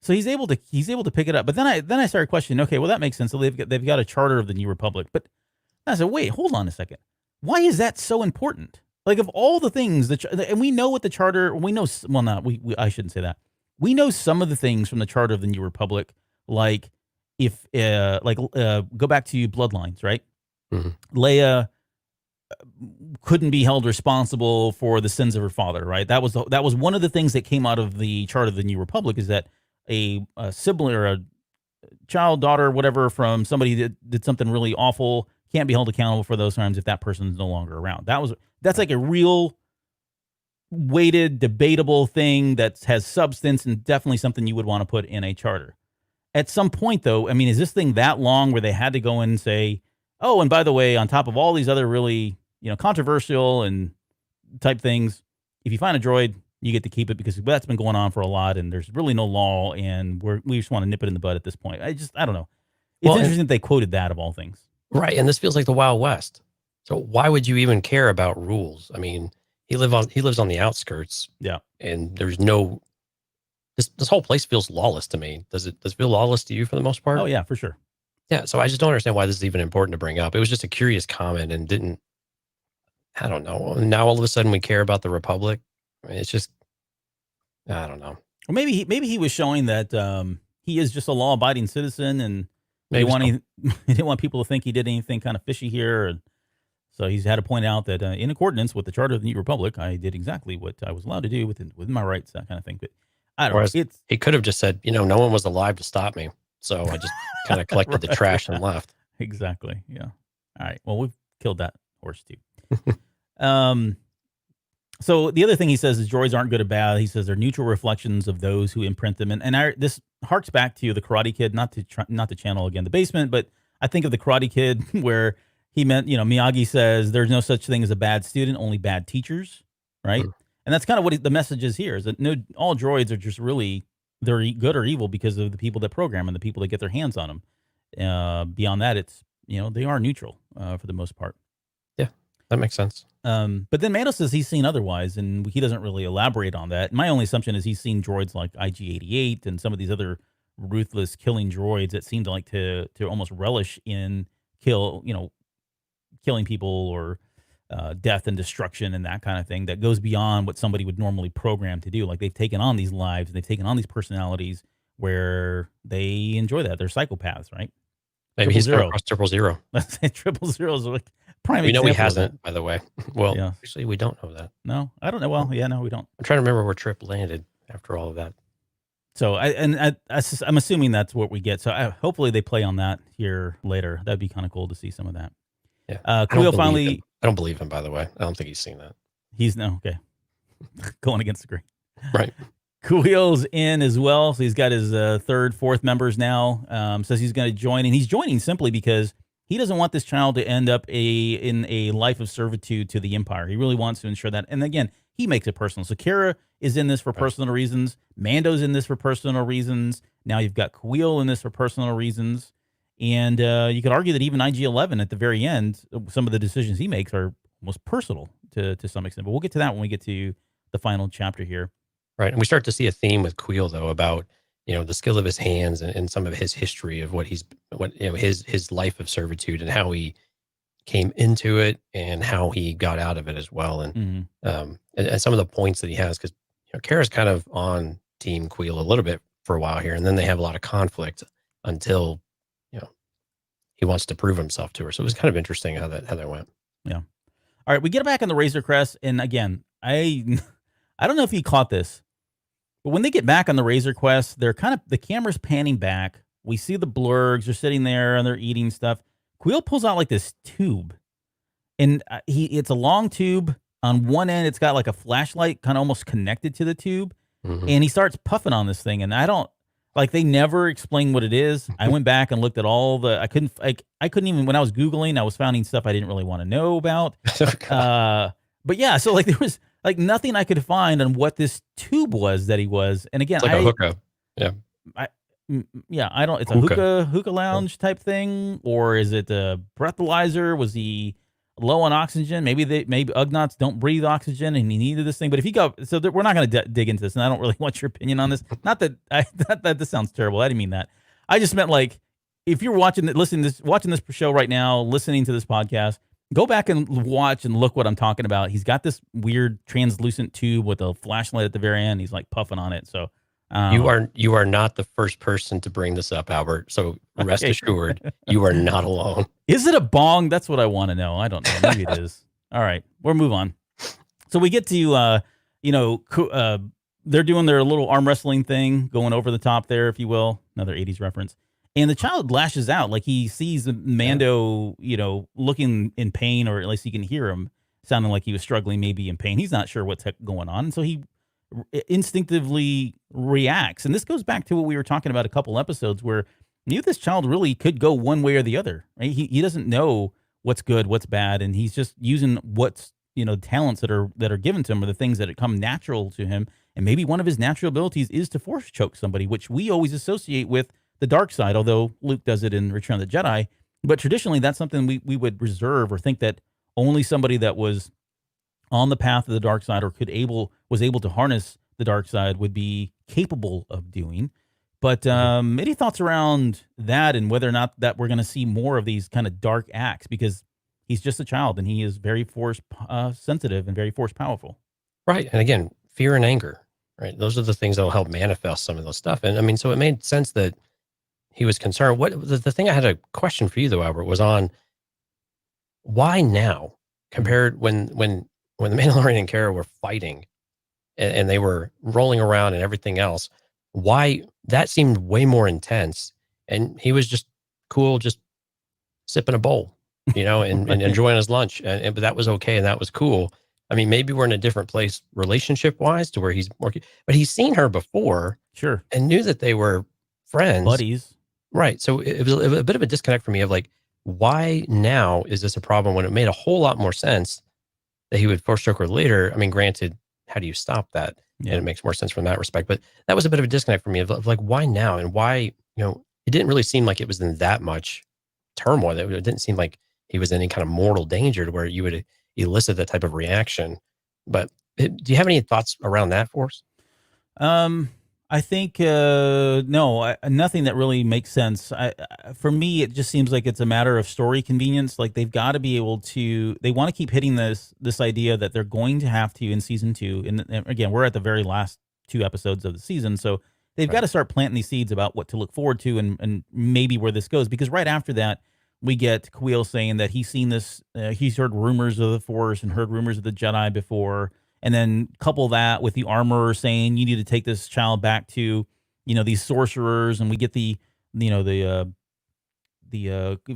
So he's able to pick it up. But then I started questioning, okay, well that makes sense. So they've got a charter of the New Republic. But I said, wait, hold on a second. Why is that so important? Like of all the things and we know what the charter, we know, well, not, I shouldn't say that. We know some of the things from the Charter of the New Republic, like if, go back to Bloodlines, right? Mhm. Leia couldn't be held responsible for the sins of her father, right? That was one of the things that came out of the Charter of the New Republic, is that a sibling or a child, daughter, whatever, from somebody that did something really awful can't be held accountable for those crimes if that person's no longer around. That's like a real weighted, debatable thing that has substance and definitely something you would want to put in a charter. At some point, though, I mean, is this thing that long where they had to go in and say, oh, and by the way, on top of all these other really, controversial and type things, if you find a droid, you get to keep it, because that's been going on for a lot and there's really no law and we just want to nip it in the bud at this point. I don't know. It's Well, interesting that they quoted that of all things. Right, and this feels like the Wild West. So why would you even care about rules? I mean, he lives on the outskirts. Yeah. And there's no this whole place feels lawless to me. Does it feel lawless to you for the most part? Oh yeah, for sure. Yeah, so I just don't understand why this is even important to bring up. It was just a curious comment and I don't know. Now all of a sudden we care about the Republic. I mean, it's just, I don't know. Or maybe he was showing that he is just a law-abiding citizen, and Maybe he didn't want people to think he did anything kind of fishy here. And so he's had to point out that in accordance with the Charter of the New Republic, I did exactly what I was allowed to do within my rights, that kind of thing. But I don't know. He could have just said, no one was alive to stop me. So I just kind of collected the trash and left. Exactly. Yeah. All right. Well, we've killed that horse too. So the other thing he says is droids aren't good or bad. He says they're neutral reflections of those who imprint them. And this harks back to the Karate Kid, not to channel again the basement, but I think of the Karate Kid where he meant, Miyagi says there's no such thing as a bad student, only bad teachers, right? And that's kind of what the message is here, is that all droids are just really, they're good or evil because of the people that program and the people that get their hands on them. Beyond that, it's, they are neutral for the most part. Yeah, that makes sense. But then Mando says he's seen otherwise, and he doesn't really elaborate on that. My only assumption is he's seen droids like IG-88 and some of these other ruthless killing droids that seem to like to almost relish in killing people or death and destruction and that kind of thing that goes beyond what somebody would normally program to do. Like they've taken on these lives and they've taken on these personalities where they enjoy that. They're psychopaths, right? Maybe he's across 000. 000 is like prime. We know he example of hasn't, by the way. Well, Yeah. actually, we don't know that. No, I don't know. Well, yeah, no, we don't. I'm trying to remember where Trip landed after all of that. So I'm assuming that's what we get. So hopefully they play on that here later. That'd be kind of cool to see some of that. Yeah. Kuiil finally. I don't believe him, by the way. I don't think he's seen that. He's no okay. Going against the grain. Right. Kuiil's in as well. So he's got his third, fourth members now. Says he's going to join, and he's joining simply because he doesn't want this child to end up in a life of servitude to the Empire. He really wants to ensure that. And again, he makes it personal. So Kara is in this for personal reasons. Mando's in this for personal reasons. Now you've got Kuiil in this for personal reasons. And you could argue that even IG-11 at the very end, some of the decisions he makes are almost personal to some extent. But we'll get to that when we get to the final chapter here. Right. And we start to see a theme with Kuiil, though, about, the skill of his hands and some of his history of his life of servitude and how he came into it and how he got out of it as well. And, and some of the points that he has, because, Kara's kind of on team Kuiil a little bit for a while here. And then they have a lot of conflict until, he wants to prove himself to her. So it was kind of interesting how that went. Yeah. All right. We get back on the Razor Crest. And again, I don't know if you caught this, but when they get back on the Razor Quest, the camera's panning back. We see the blurgs are sitting there and they're eating stuff. Kuiil pulls out like this tube, and it's a long tube. On one end, it's got like a flashlight kind of almost connected to the tube, and he starts puffing on this thing. And they never explain what it is. I went back and looked at all I couldn't even, when I was Googling, I was finding stuff I didn't really want to know about. But yeah, so there was nothing I could find on what this tube was that he was. And again, it's like a hookah. Yeah. It's a hookah lounge type thing, or is it a breathalyzer? Was he low on oxygen? Maybe Ugnaughts don't breathe oxygen and he needed this thing. But if we're not going to dig into this, and I don't really want your opinion on this. Not that this sounds terrible. I didn't mean that. I just meant if you're watching this show right now, listening to this podcast, Go back and watch and look what I'm talking about. He's got this weird translucent tube with a flashlight at the very end. He's like puffing on it. So you are not the first person to bring this up, Albert. So rest assured, you are not alone. Is it a bong? That's what I want to know. I don't know. Maybe it is. All right, we'll move on. So we get to they're doing their little arm wrestling thing, going over the top there, if you will. Another 80s reference. And the child lashes out, like he sees Mando, looking in pain, or at least he can hear him sounding like he was struggling, maybe in pain. He's not sure what's going on. And so he instinctively reacts. And this goes back to what we were talking about a couple episodes where this child really could go one way or the other. Right? He doesn't know what's good, what's bad, and he's just using what's talents that are given to him, or the things that come natural to him. And maybe one of his natural abilities is to force choke somebody, which we always associate with the dark side, although Luke does it in Return of the Jedi. But traditionally, that's something we would reserve, or think that only somebody that was on the path of the dark side, or was able to harness the dark side, would be capable of doing. But any thoughts around that, and whether or not that we're going to see more of these kind of dark acts, because he's just a child and he is very force sensitive and very force powerful. Right. And again, fear and anger, right? Those are the things that will help manifest some of those stuff. And I mean, so it made sense that he was concerned. The thing I had a question for you though, Albert, was on why now, compared when the Mandalorian and Kara were fighting and they were rolling around and everything else, why that seemed way more intense, and he was just cool, just sipping a bowl, and enjoying his lunch, but that was okay and that was cool. I mean, maybe we're in a different place relationship wise to where he's more, but he's seen her before, sure, and knew that they were friends, buddies. Right. So it was a bit of a disconnect for me of like, why now is this a problem when it made a whole lot more sense that he would force choke her later? I mean, granted, how do you stop that? Yeah. And it makes more sense from that respect. But that was a bit of a disconnect for me of like, why now? And why, it didn't really seem like it was in that much turmoil. It didn't seem like he was in any kind of mortal danger to where you would elicit that type of reaction. But do you have any thoughts around that for us? I think no, nothing that really makes sense. For me, it just seems like it's a matter of story convenience. Like they've got to be able to. They want to keep hitting this idea that they're going to have to in season 2. And again, we're at the very last 2 episodes of the season, so they've got to start planting these seeds about what to look forward to, and maybe where this goes. Because right after that, we get Kuiil saying that he's seen this. He's heard rumors of the Force and heard rumors of the Jedi before. And then couple that with the armorer saying you need to take this child back to, these sorcerers, and we get the if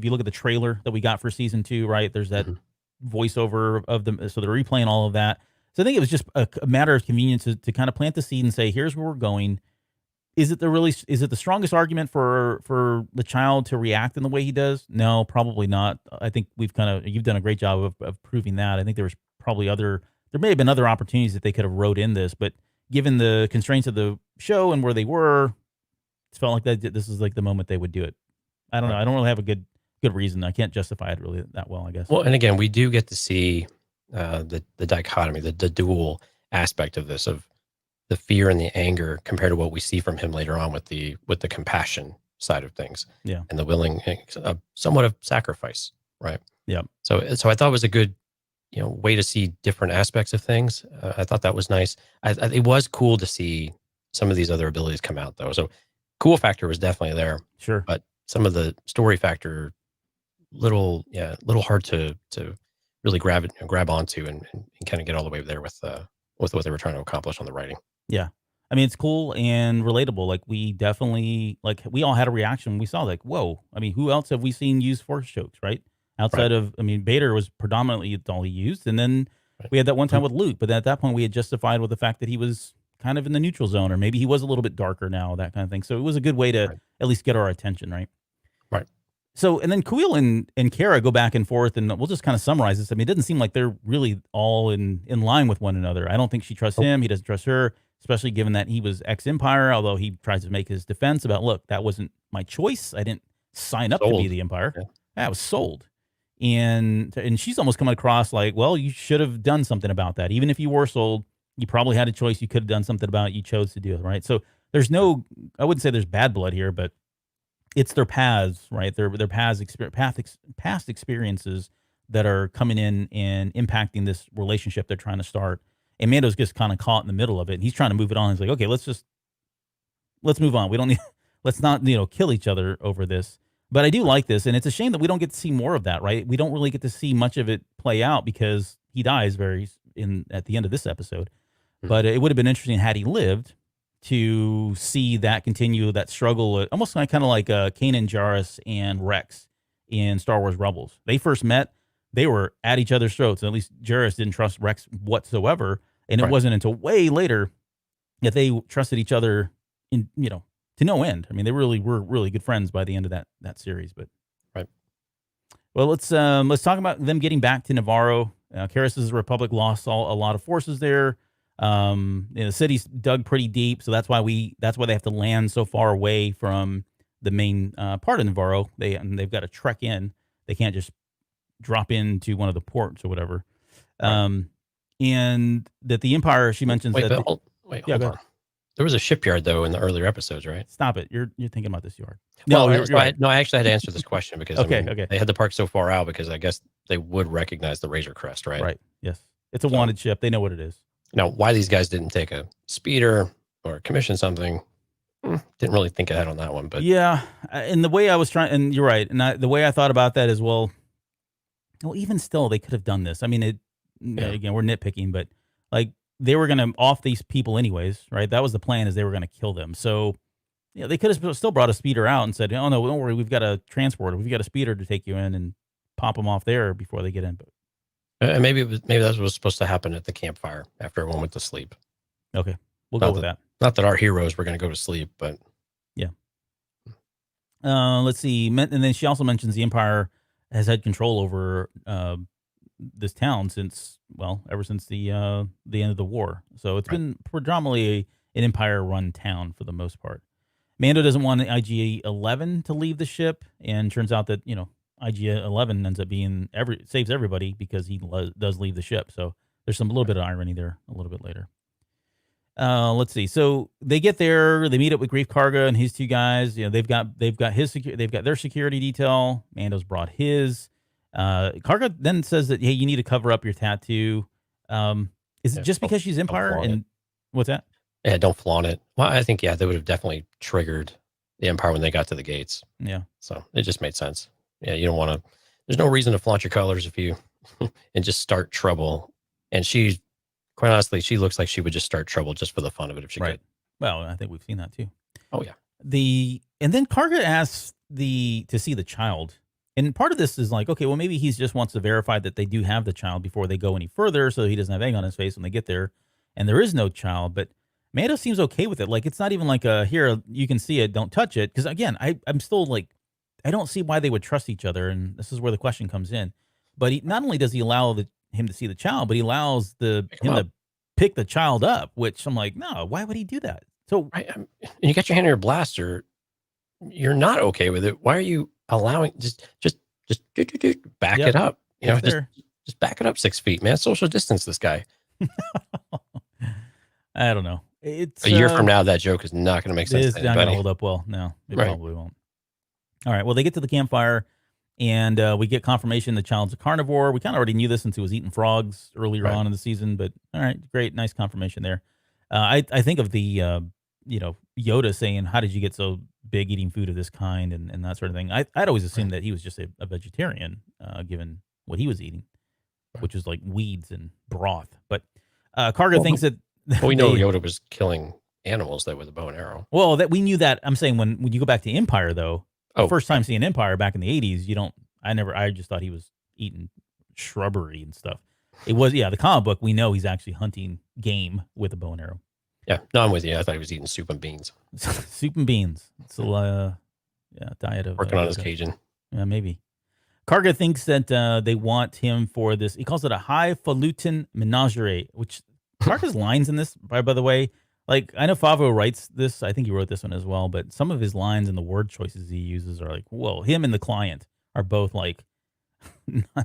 you look at the trailer that we got for season 2, right? There's that voiceover of them, so they're replaying all of that. So I think it was just a matter of convenience to kind of plant the seed and say, here's where we're going. Is it the strongest argument for the child to react in the way he does? No, probably not. I think you've done a great job of proving that. I think there may have been other opportunities that they could have wrote in this, but given the constraints of the show and where they were, it felt like this is like the moment they would do it. I don't know. I don't really have a good reason. I can't justify it really that well, I guess. Well, and again, we do get to see the dichotomy, the dual aspect of this, of the fear and the anger compared to what we see from him later on with the compassion side of things. Yeah. And the willing, somewhat of sacrifice, right? Yeah. So I thought it was a good, way to see different aspects of things. I thought that was nice. It was cool to see some of these other abilities come out though. So cool factor was definitely there. Sure. But some of the story factor, little hard to really grab onto and kind of get all the way there with what they were trying to accomplish on the writing. Yeah. I mean, it's cool and relatable. Like we all had a reaction when we saw whoa. I mean, who else have we seen use force chokes, right? Outside of, Vader was predominantly all he used. And then we had that one time with Luke, but at that point we had justified with the fact that he was kind of in the neutral zone, or maybe he was a little bit darker now, that kind of thing. So it was a good way to at least get our attention, right? Right. So, and then Kuiil and Kara go back and forth, and we'll just kind of summarize this. I mean, it doesn't seem like they're really all in line with one another. I don't think she trusts him. He doesn't trust her, especially given that he was ex-Empire, although he tries to make his defense about, look, that wasn't my choice. I didn't sign up to be the Empire. Yeah. I was sold. And she's almost coming across like, well, you should have done something about that. Even if you were sold, you probably had a choice. You could have done something about it. You chose to do it, right? So there's I wouldn't say there's bad blood here, but it's their paths, right? Their past experiences that are coming in and impacting this relationship they're trying to start. And Mando's just kind of caught in the middle of it. And he's trying to move it on. He's like, okay, let's move on. We don't need, let's not, kill each other over this. But I do like this. And it's a shame that we don't get to see more of that, right? We don't really get to see much of it play out because he dies at the end of this episode. But it would have been interesting had he lived to see that continue, that struggle, almost kind of like Kanan Jarrus and Rex in Star Wars Rebels. They first met, they were at each other's throats. At least Jarrus didn't trust Rex whatsoever. And it wasn't until way later that they trusted each other to no end. I mean, they really were really good friends by the end of that series. But well, let's talk about them getting back to Navarro. Karras's Republic lost a lot of forces there. The city's dug pretty deep, so that's why they have to land so far away from the main part of Navarro. They've got to trek in. They can't just drop into one of the ports or whatever. And that the Empire, she mentions hold on. There was a shipyard though in the earlier episodes, right? Stop it! You're thinking about this yard. No, you're right. I actually had to answer this question because okay. They had the park so far out because I guess they would recognize the Razor Crest, right? Right. Yes, it's a wanted ship. They know what it is. Now, why these guys didn't take a speeder or commission something, didn't really think ahead on that one. But yeah, and the way I was trying, and you're right, and the way I thought about that as well. Well, even still, they could have done this. I mean, again, we're nitpicking, but like they were going to off these people anyways, right? That was the plan, is they were going to kill them. So, they could have still brought a speeder out and said, "Oh no, don't worry, we've got a transporter, we've got a speeder to take you in and pop them off there before they get in." But and maybe that was supposed to happen at the campfire after everyone went to sleep. Okay, we'll go with that. Not that our heroes were going to go to sleep, but yeah. Let's see, and then she also mentions the Empire has had control over this town ever since the end of the war. So it's been predominantly an Empire-run town for the most part. Mando doesn't want IG-11 to leave the ship, and turns out that IG-11 ends up being saves everybody because he does leave the ship. So there's a little bit of irony there a little bit later. Let's see. So they get there, they meet up with Greef Karga and his two guys. They've got their security detail. Mando's brought his. Karga then says that, hey, you need to cover up your tattoo. Is it just because she's Empire? And what's that? Yeah, don't flaunt it. Well, I think, they would have definitely triggered the Empire when they got to the gates. Yeah. So it just made sense. Yeah, you don't want to, there's no reason to flaunt your colors if you, and just start trouble. And she, quite honestly, she looks like she would just start trouble just for the fun of it if she could. Well, I think we've seen that too. Oh, yeah. And then Karga asks to see the child. And part of this is like, okay, well, maybe he just wants to verify that they do have the child before they go any further so he doesn't have egg on his face when they get there. And there is no child, but Mando seems okay with it. Like, it's not even like here, you can see it, don't touch it. Because again, I'm still like, I don't see why they would trust each other. And this is where the question comes in. But not only does he allow him to see the child, but he allows him to pick the child up, which I'm like, no, why would he do that? So and you got your hand on your blaster, you're not okay with it. Why are you allowing just back it up? Just back it up 6 feet, man. Social distance this guy. I don't know. It's a year from now, that joke is not going to make sense. It's not going to hold up well. No, it probably won't. All right. Well, they get to the campfire, and we get confirmation the child's a carnivore. We kind of already knew this since he was eating frogs earlier on in the season. But all right, great, nice confirmation there. I think of the Yoda saying, "How did you get so big eating food of this kind?" and that sort of thing. I'd always assumed that he was just a vegetarian, given what he was eating, which was like weeds and broth. But Karga thinks that. We know Yoda was killing animals though with a bow and arrow. Well, that we knew that. I'm saying when you go back to Empire though, the first time seeing Empire back in the 80s, I just thought he was eating shrubbery and stuff. It was, the comic book, we know he's actually hunting game with a bow and arrow. Yeah, no, I'm with you. I thought he was eating soup and beans. Soup and beans. It's a diet of working on his Cajun. Yeah, maybe. Karga thinks that they want him for this. He calls it a highfalutin menagerie, which Karga's lines in this, by the way, like I know Favreau writes this. I think he wrote this one as well, but some of his lines and the word choices he uses are like, whoa, him and the client are both like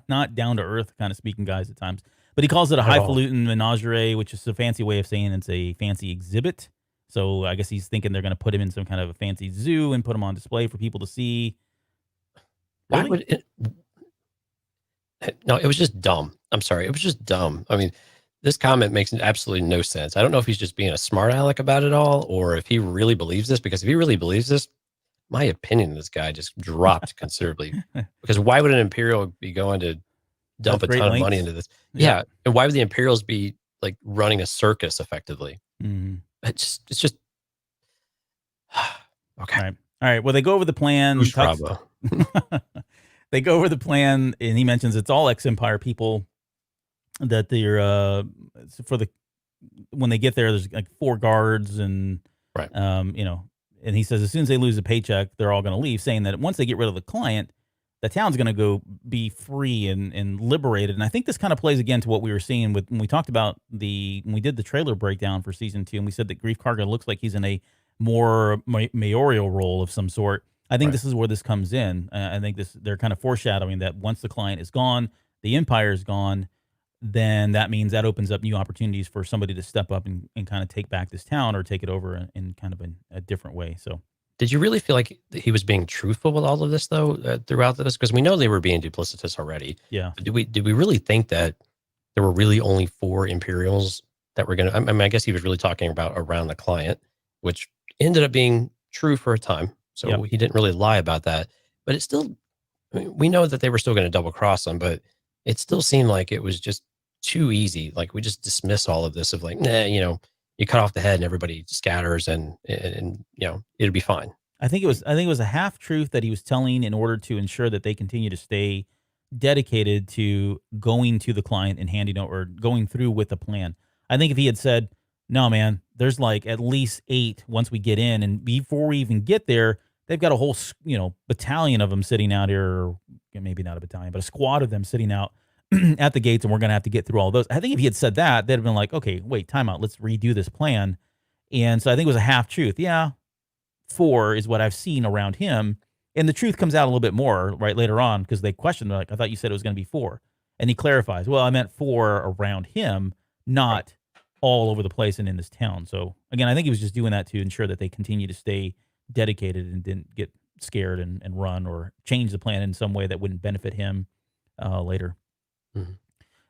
not down to earth kind of speaking guys at times. But he calls it a highfalutin menagerie, which is a fancy way of saying it's a fancy exhibit. So I guess he's thinking they're going to put him in some kind of a fancy zoo and put him on display for people to see. Really? Why would it? No, it was just dumb. I'm sorry. It was just dumb. I mean, this comment makes absolutely no sense. I don't know if he's just being a smart aleck about it all or if he really believes this, because if he really believes this, my opinion of this guy just dropped considerably. Because why would an Imperial be going to dump a Great ton of money lengths. into this? Yeah. Yeah. And why would the Imperials be like running a circus effectively? Mhm. It's just okay. All right. Well, they go over the plan. Who's talks- Bravo? They go over the plan, and he mentions it's all ex-Empire people that they're for the when they get there. There's like 4 guards, and Right. you know, and he says as soon as they lose a paycheck, they're all going to leave, saying that once they get rid of the client, the town's going to go be free and liberated. And I think this kind of plays again to what we were seeing with when we talked about when we did the trailer breakdown for season 2, and we said that Grief Karga looks like he's in a more mayoral role of some sort. I think Right. this is where this comes in. I think they're kind of foreshadowing that once the client is gone, the empire is gone, then that means that opens up new opportunities for somebody to step up and kind of take back this town or take it over in kind of a different way. So Did you really feel like he was being truthful with all of this, though, throughout this? Because we know they were being duplicitous already. yeah, But did we really think that there were really only 4 Imperials that were going to? I mean, I guess he was really talking about around the client, which ended up being true for a time. So Yep. he didn't really lie about that. But it still, I mean, we know that they were still going to double cross him, but it still seemed like it was just too easy. Like we just dismiss all of this of like, nah, you know, you cut off the head and everybody scatters and you know, it'll be fine. I think it was a half truth that he was telling in order to ensure that they continue to stay dedicated to going to the client and handing over, or going through with the plan. I think if he had said, "No, man, there's like at least 8 once we get in, and before we even get there, they've got a whole battalion of them sitting out here, or maybe not a battalion, but a squad of them sitting out at the gates, and we're gonna have to get through all those." I think if he had said that, they'd have been like, "Okay, wait, time out. Let's redo this plan." And so I think it was a half truth. Yeah, 4 is what I've seen around him. And the truth comes out a little bit more right later on because they questioned, they're like, "I thought you said it was going to be 4." And he clarifies, "Well, I meant 4 around him, not all over the place and in this town." So again, I think he was just doing that to ensure that they continue to stay dedicated and didn't get scared and run or change the plan in some way that wouldn't benefit him later. Mhm.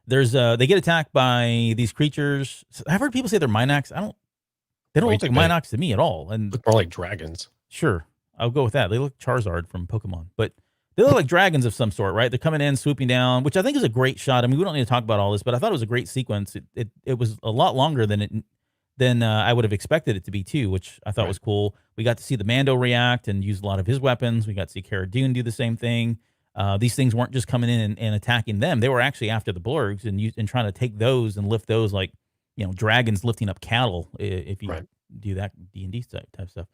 There's they get attacked by these creatures. I've heard people say they're Minox. They don't Way look like too big. Minox to me at all. And Look more like dragons. sure, I'll go with that. They look Charizard from Pokemon, but they look like dragons of some sort, right? They're coming in, swooping down, which I think is a great shot. I mean, we don't need to talk about all this, but I thought it was a great sequence. It was a lot longer than I would have expected it to be too, which I thought Right. was cool. We got to see the Mando react and use a lot of his weapons. We got to see Cara Dune do the same thing. These things weren't just coming in and attacking them; they were actually after the Blurgs and trying to take those and lift those like dragons lifting up cattle. If you Right. do that D&D type stuff.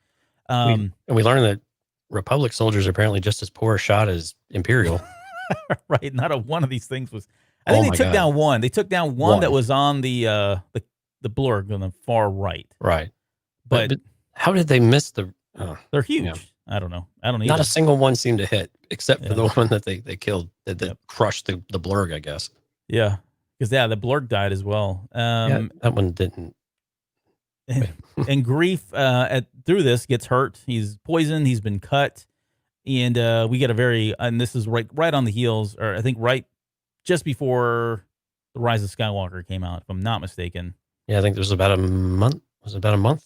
And we learned that Republic soldiers are apparently just as poor a shot as Imperial. Right. Not a one of these things was. I Oh think my they took God. down one. They took down one that One. was on the blurg on the far right. Right. But how did they miss the? they're huge. yeah. I don't know. I don't Not either. a single one seemed to hit, except for Yeah. the one that they killed that Yep. crushed the blurg, I guess. Yeah, because the blurg died as well. Yeah, that one didn't. And Grief through this gets hurt. He's poisoned. He's been cut, and we get a very and this is right on the heels, or I think right just before the Rise of Skywalker came out, if I'm not mistaken. Yeah, I think there was about a month. Was it about a month?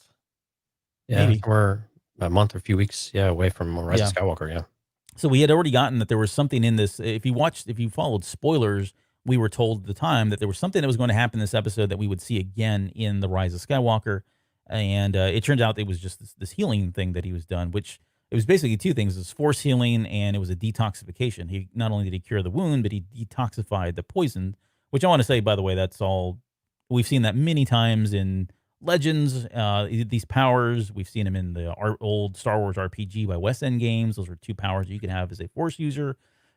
Yeah, Maybe. we're a month or a few weeks. Yeah, away from Rise of Yeah. Skywalker. Yeah. So we had already gotten that there was something in this. If you followed spoilers, we were told at the time that there was something that was going to happen in this episode that we would see again in the Rise of Skywalker. And it turned out it was just this healing thing that he was done, which it was basically 2 things. It was force healing and it was a detoxification. He not only did he cure the wound, but he detoxified the poison, which I want to say, by the way, that's all. We've seen that many times in Legends, these powers. We've seen them in the old Star Wars RPG by West End games. Those are 2 powers you can have as a Force user.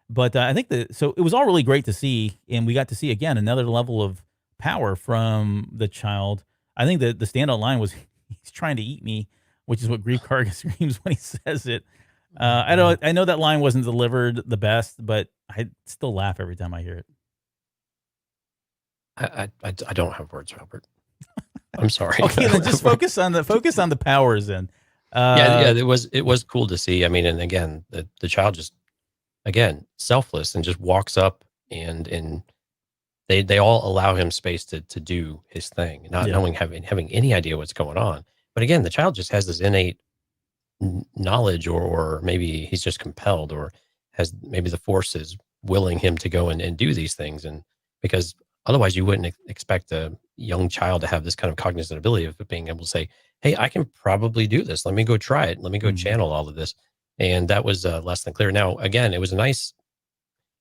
But I think so it was all really great to see, and we got to see again another level of power from the child. I think the standout line was, "He's trying to eat me," which is what Grief Karga screams when he says it. I know that line wasn't delivered the best, but I still laugh every time I hear it. I don't have words, Robert. I'm sorry. Okay, then just focus on the powers then. Yeah, it was cool to see. I mean, and again, the child just again selfless and just walks up and they all allow him space to do his thing, not Yeah. having any idea what's going on. But again, the child just has this innate knowledge, or maybe he's just compelled, or has maybe the force is willing him to go and do these things. And because otherwise you wouldn't expect a young child to have this kind of cognizant ability of being able to say, hey, I can probably do this. Let me go try it. Let me go Mhm. channel all of this. And that was less than clear. Now, again, it was a nice,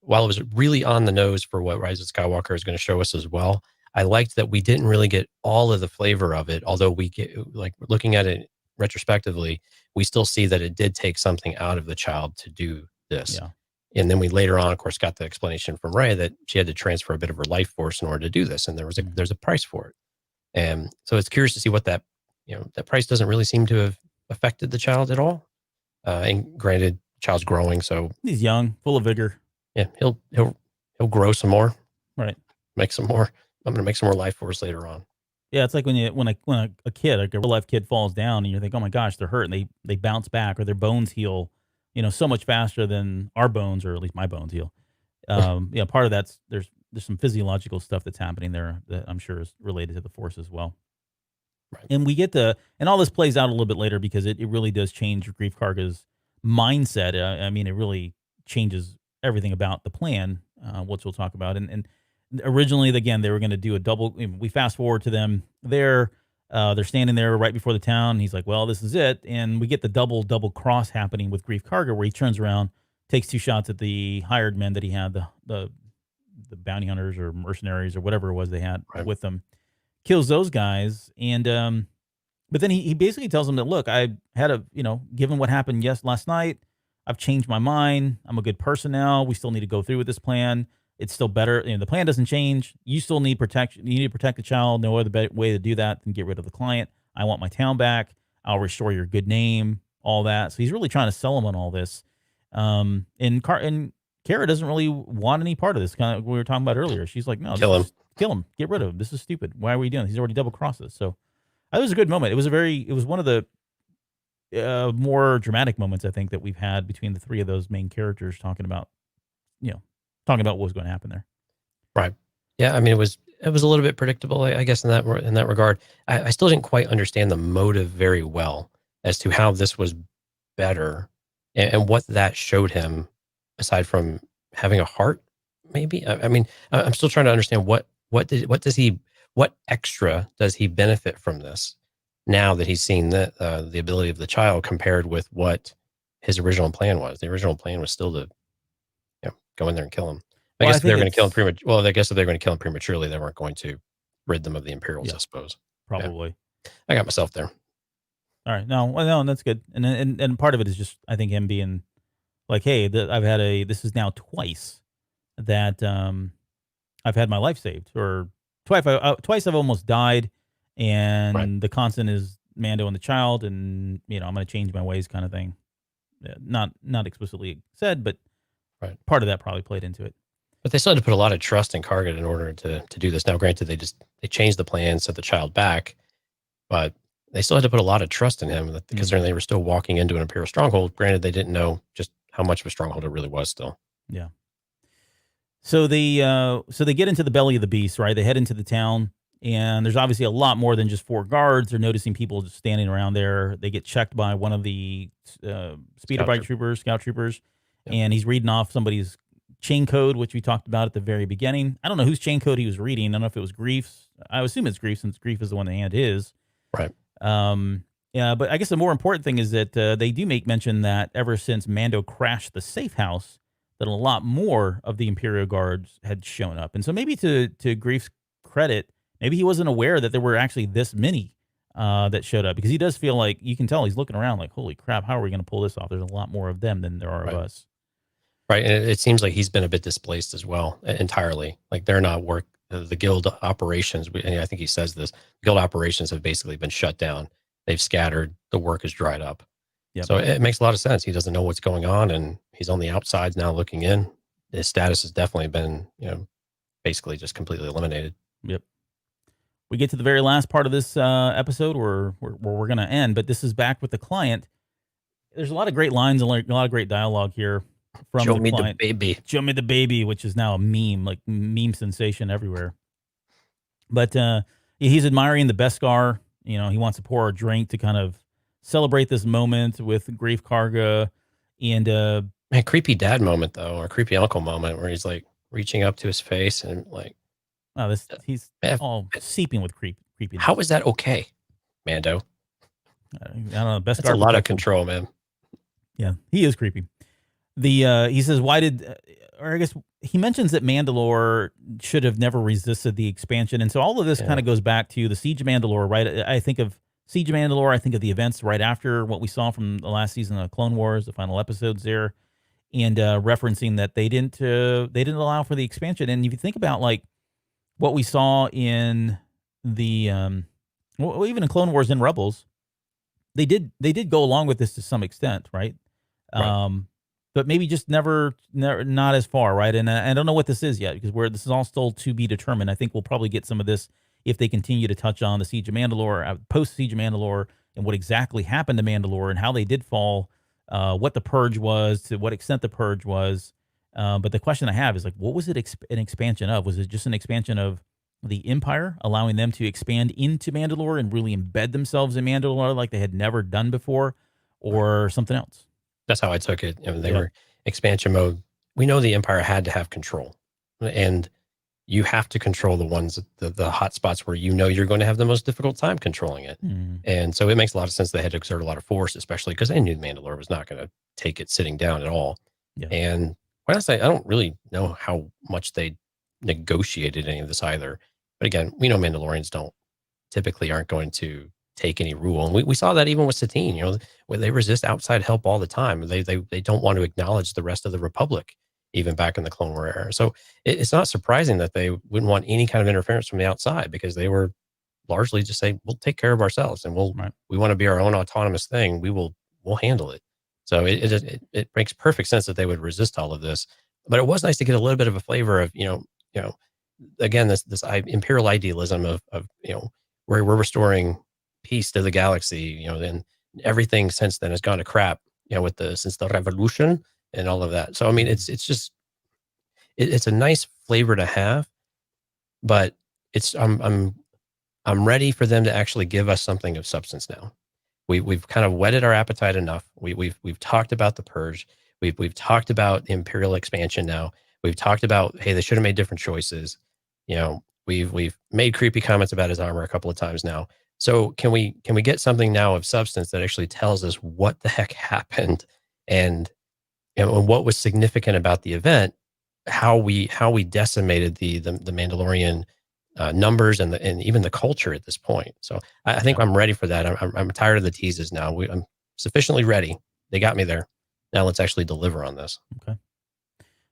while it was really on the nose for what Rise of Skywalker is going to show us as well, I liked that we didn't really get all of the flavor of it. Although we get, like, looking at it retrospectively, we still see that it did take something out of the child to do this. Yeah. And then we later on, of course, got the explanation from Rey that she had to transfer a bit of her life force in order to do this, and Mhm. there's a price for it. And so it's curious to see what that, that price doesn't really seem to have affected the child at all. And granted, child's growing, so He's young, full of vigor. yeah, he'll grow some more, Right. make some more. I'm going to make some more life force later on. Yeah, it's like when a kid, like a real life kid, falls down, and you think, "Oh my gosh, they're hurt," and they bounce back, or their bones heal, so much faster than our bones, or at least my bones heal. Part of that's there's some physiological stuff that's happening there that I'm sure is related to the force as well. Right. And and all this plays out a little bit later because it really does change Grief Karga's mindset. I mean, it really changes everything about the plan, which we'll talk about. And originally, again, they were going to do a double. We fast forward to them there. They're standing there right before the town. And he's like, "Well, this is it." And we get the double cross happening with Grief Karga, where he turns around, takes two shots at the hired men that he had, the bounty hunters or mercenaries or whatever it was they had Right. with them, kills those guys. And but then he basically tells them that, look, I had given what happened last night, I've changed my mind. I'm a good person now. We still need to go through with this plan. It's still better. The plan doesn't change. You still need protection. You need to protect the child. No other way to do that than get rid of the client. I want my town back. I'll restore your good name, all that. So he's really trying to sell him on all this. And Kara doesn't really want any part of this. Kind of what we were talking about earlier. She's like, no, Kill him. kill him, get rid of him. This is stupid. Why are we doing this? He's already double crossed us. So it was a good moment. It was one of the more dramatic moments I think that we've had between the three of those main characters talking about what was going to happen there. Right. Yeah. I mean, it was a little bit predictable, I guess, in that regard. I still didn't quite understand the motive very well as to how this was better and what that showed him, aside from having a heart. Maybe. I mean, I'm still trying to understand what extra does he benefit from this now that he's seen the ability of the child compared with what his original plan was. The original plan was still to go in there and kill him. I guess if they're going to kill him I guess if they're going to kill him prematurely, they weren't going to rid them of the Imperials, I suppose. Probably. Yeah. I got myself there. All right. No, that's good. And part of it is just, I think, him being like, hey, this is now twice that I've had my life saved, or twice I've almost died, and Right. the constant is Mando and the child, and I'm going to change my ways, kind of thing. Not explicitly said, but Right. part of that probably played into it. But they still had to put a lot of trust in Karga in order to do this. Now, granted, they changed the plan, sent the child back, but they still had to put a lot of trust in him, considering they were still walking into an Imperial stronghold. Granted, they didn't know just how much of a stronghold it really was still. Yeah. So they get into the belly of the beast, right? They head into the town, and there's obviously a lot more than just 4 guards. They're noticing people just standing around there. They get checked by one of the scout troopers, Yep. and he's reading off somebody's chain code, which we talked about at the very beginning. I don't know whose chain code he was reading. I don't know if it was Grief's. I assume it's Grief, since Grief is the one that handed his. Right. Yeah, but I guess the more important thing is that they do make mention that ever since Mando crashed the safe house, that a lot more of the Imperial guards had shown up. And so maybe to Grief's credit, maybe he wasn't aware that there were actually this many that showed up, because he does feel like, you can tell he's looking around like, holy crap, how are we going to pull this off? There's a lot more of them than there are of us. Right. And it seems like he's been a bit displaced as well, entirely. Like, they're not the guild operations. And I think he says this, guild operations have basically been shut down. They've scattered. The work has dried up. Yep. So it makes a lot of sense. He doesn't know what's going on, and he's on the outsides now looking in. His status has definitely been, basically just completely eliminated. Yep. We get to the very last part of this episode where we're going to end, but this is back with the client. There's a lot of great lines and a lot of great dialogue here. from Show the me client. the baby. Show me the baby, which is now a meme, like meme sensation everywhere. But he's admiring the Beskar. You know, he wants to pour a drink to kind of celebrate this moment with Grief Karga. And Man, creepy dad moment though, or creepy uncle moment where he's like reaching up to his face and like, he's man, all seeping with creepiness. how is that okay, Mando? I don't know. Beskar That's a lot of protects him. control, man. Yeah, he is creepy. He says, why did, or I guess he mentions that Mandalore should have never resisted the expansion. And so all of this kind of goes back to the Siege of Mandalore, right? I think of Siege of Mandalore. I think of the events right after what we saw from the last season of Clone Wars, the final episodes there, and referencing that they didn't allow for the expansion. And if you think about like what we saw in the, well, even in Clone Wars and Rebels, they did go along with this to some extent, right? But maybe just never, not as far, right? And I don't know what this is yet because this is all still to be determined. I think we'll probably get some of this if they continue to touch on the Siege of Mandalore, post Siege of Mandalore, and what exactly happened to Mandalore and how they did fall, what the purge was, to what extent the purge was. But the question I have is like, what was it an expansion of? Was it just an expansion of the Empire, allowing them to expand into Mandalore and really embed themselves in Mandalore like they had never done before, or something else? That's how I took it. I mean, they were expansion mode. We know the Empire had to have control, and you have to control the ones, the hot spots where you know you're going to have the most difficult time controlling it. And so it makes a lot of sense they had to exert a lot of force, especially because they knew Mandalore was not going to take it sitting down at all. Yeah. And quite honestly, I don't really know how much they negotiated any of this either. But again, we know Mandalorians typically aren't going to take any rule. And we saw that even with Satine, you know, where they resist outside help all the time. They don't want to acknowledge the rest of the Republic, even back in the Clone War era. So it's not surprising that they wouldn't want any kind of interference from the outside, because they were largely just say, we'll take care of ourselves, and we want to be our own autonomous thing. we'll handle it. So it makes perfect sense that they would resist all of this. But it was nice to get a little bit of a flavor of, you know, again, this imperial idealism of, you know, where we're restoring peace to the galaxy, you know, then everything since then has gone to crap, you know, since the revolution and all of that. So, I mean, it's just, it's a nice flavor to have, but I'm ready for them to actually give us something of substance now. We've kind of whetted our appetite enough. We've talked about the purge. We've talked about the imperial expansion now. We've talked about, hey, they should have made different choices. You know, we've made creepy comments about his armor a couple of times now. So can we get something now of substance that actually tells us what the heck happened and what was significant about the event, how we decimated the Mandalorian numbers and even the culture at this point. So I think I'm ready for that. I'm tired of the teases now. I'm sufficiently ready. They got me there. Now let's actually deliver on this. Okay.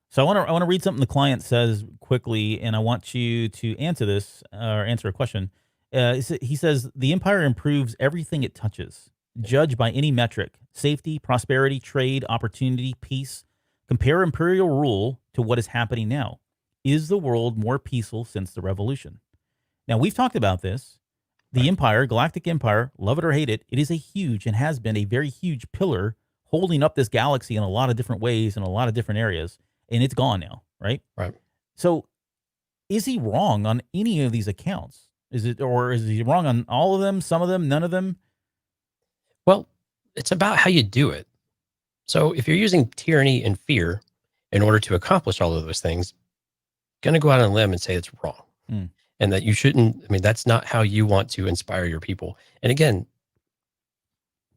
So I want to read something the client says quickly, and I want you to answer this or answer a question. He says, the Empire improves everything it touches, judged by any metric: safety, prosperity, trade, opportunity, peace. Compare Imperial rule to what is happening now. Is the world more peaceful since the revolution? Now, we've talked about this. The Empire, Galactic Empire, love it or hate it, it is a huge and has been a very huge pillar holding up this galaxy in a lot of different ways in a lot of different areas. And it's gone now, right? Right. So is he wrong on any of these accounts? Is he wrong on all of them, some of them, none of them? Well, it's about how you do it. So if you're using tyranny and fear in order to accomplish all of those things, going to go out on a limb and say it's wrong. And that you shouldn't. I mean, that's not how you want to inspire your people. And again,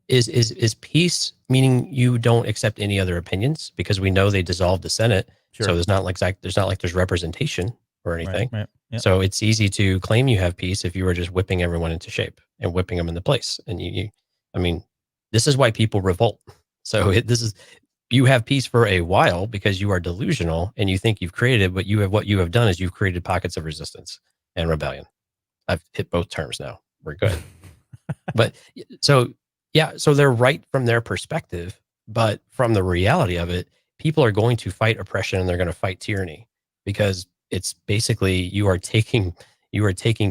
is peace meaning you don't accept any other opinions? Because we know they dissolved the Senate. Sure. So there's not like there's representation or anything. Right. Yep. So it's easy to claim you have peace if you are just whipping everyone into shape and whipping them into place. And I mean, this is why people revolt. So you have peace for a while because you are delusional and you think you've created, but what you have done is you've created pockets of resistance and rebellion. I've hit both terms now. We're good. But so they're right from their perspective, but from the reality of it, people are going to fight oppression and they're going to fight tyranny, because it's basically you are taking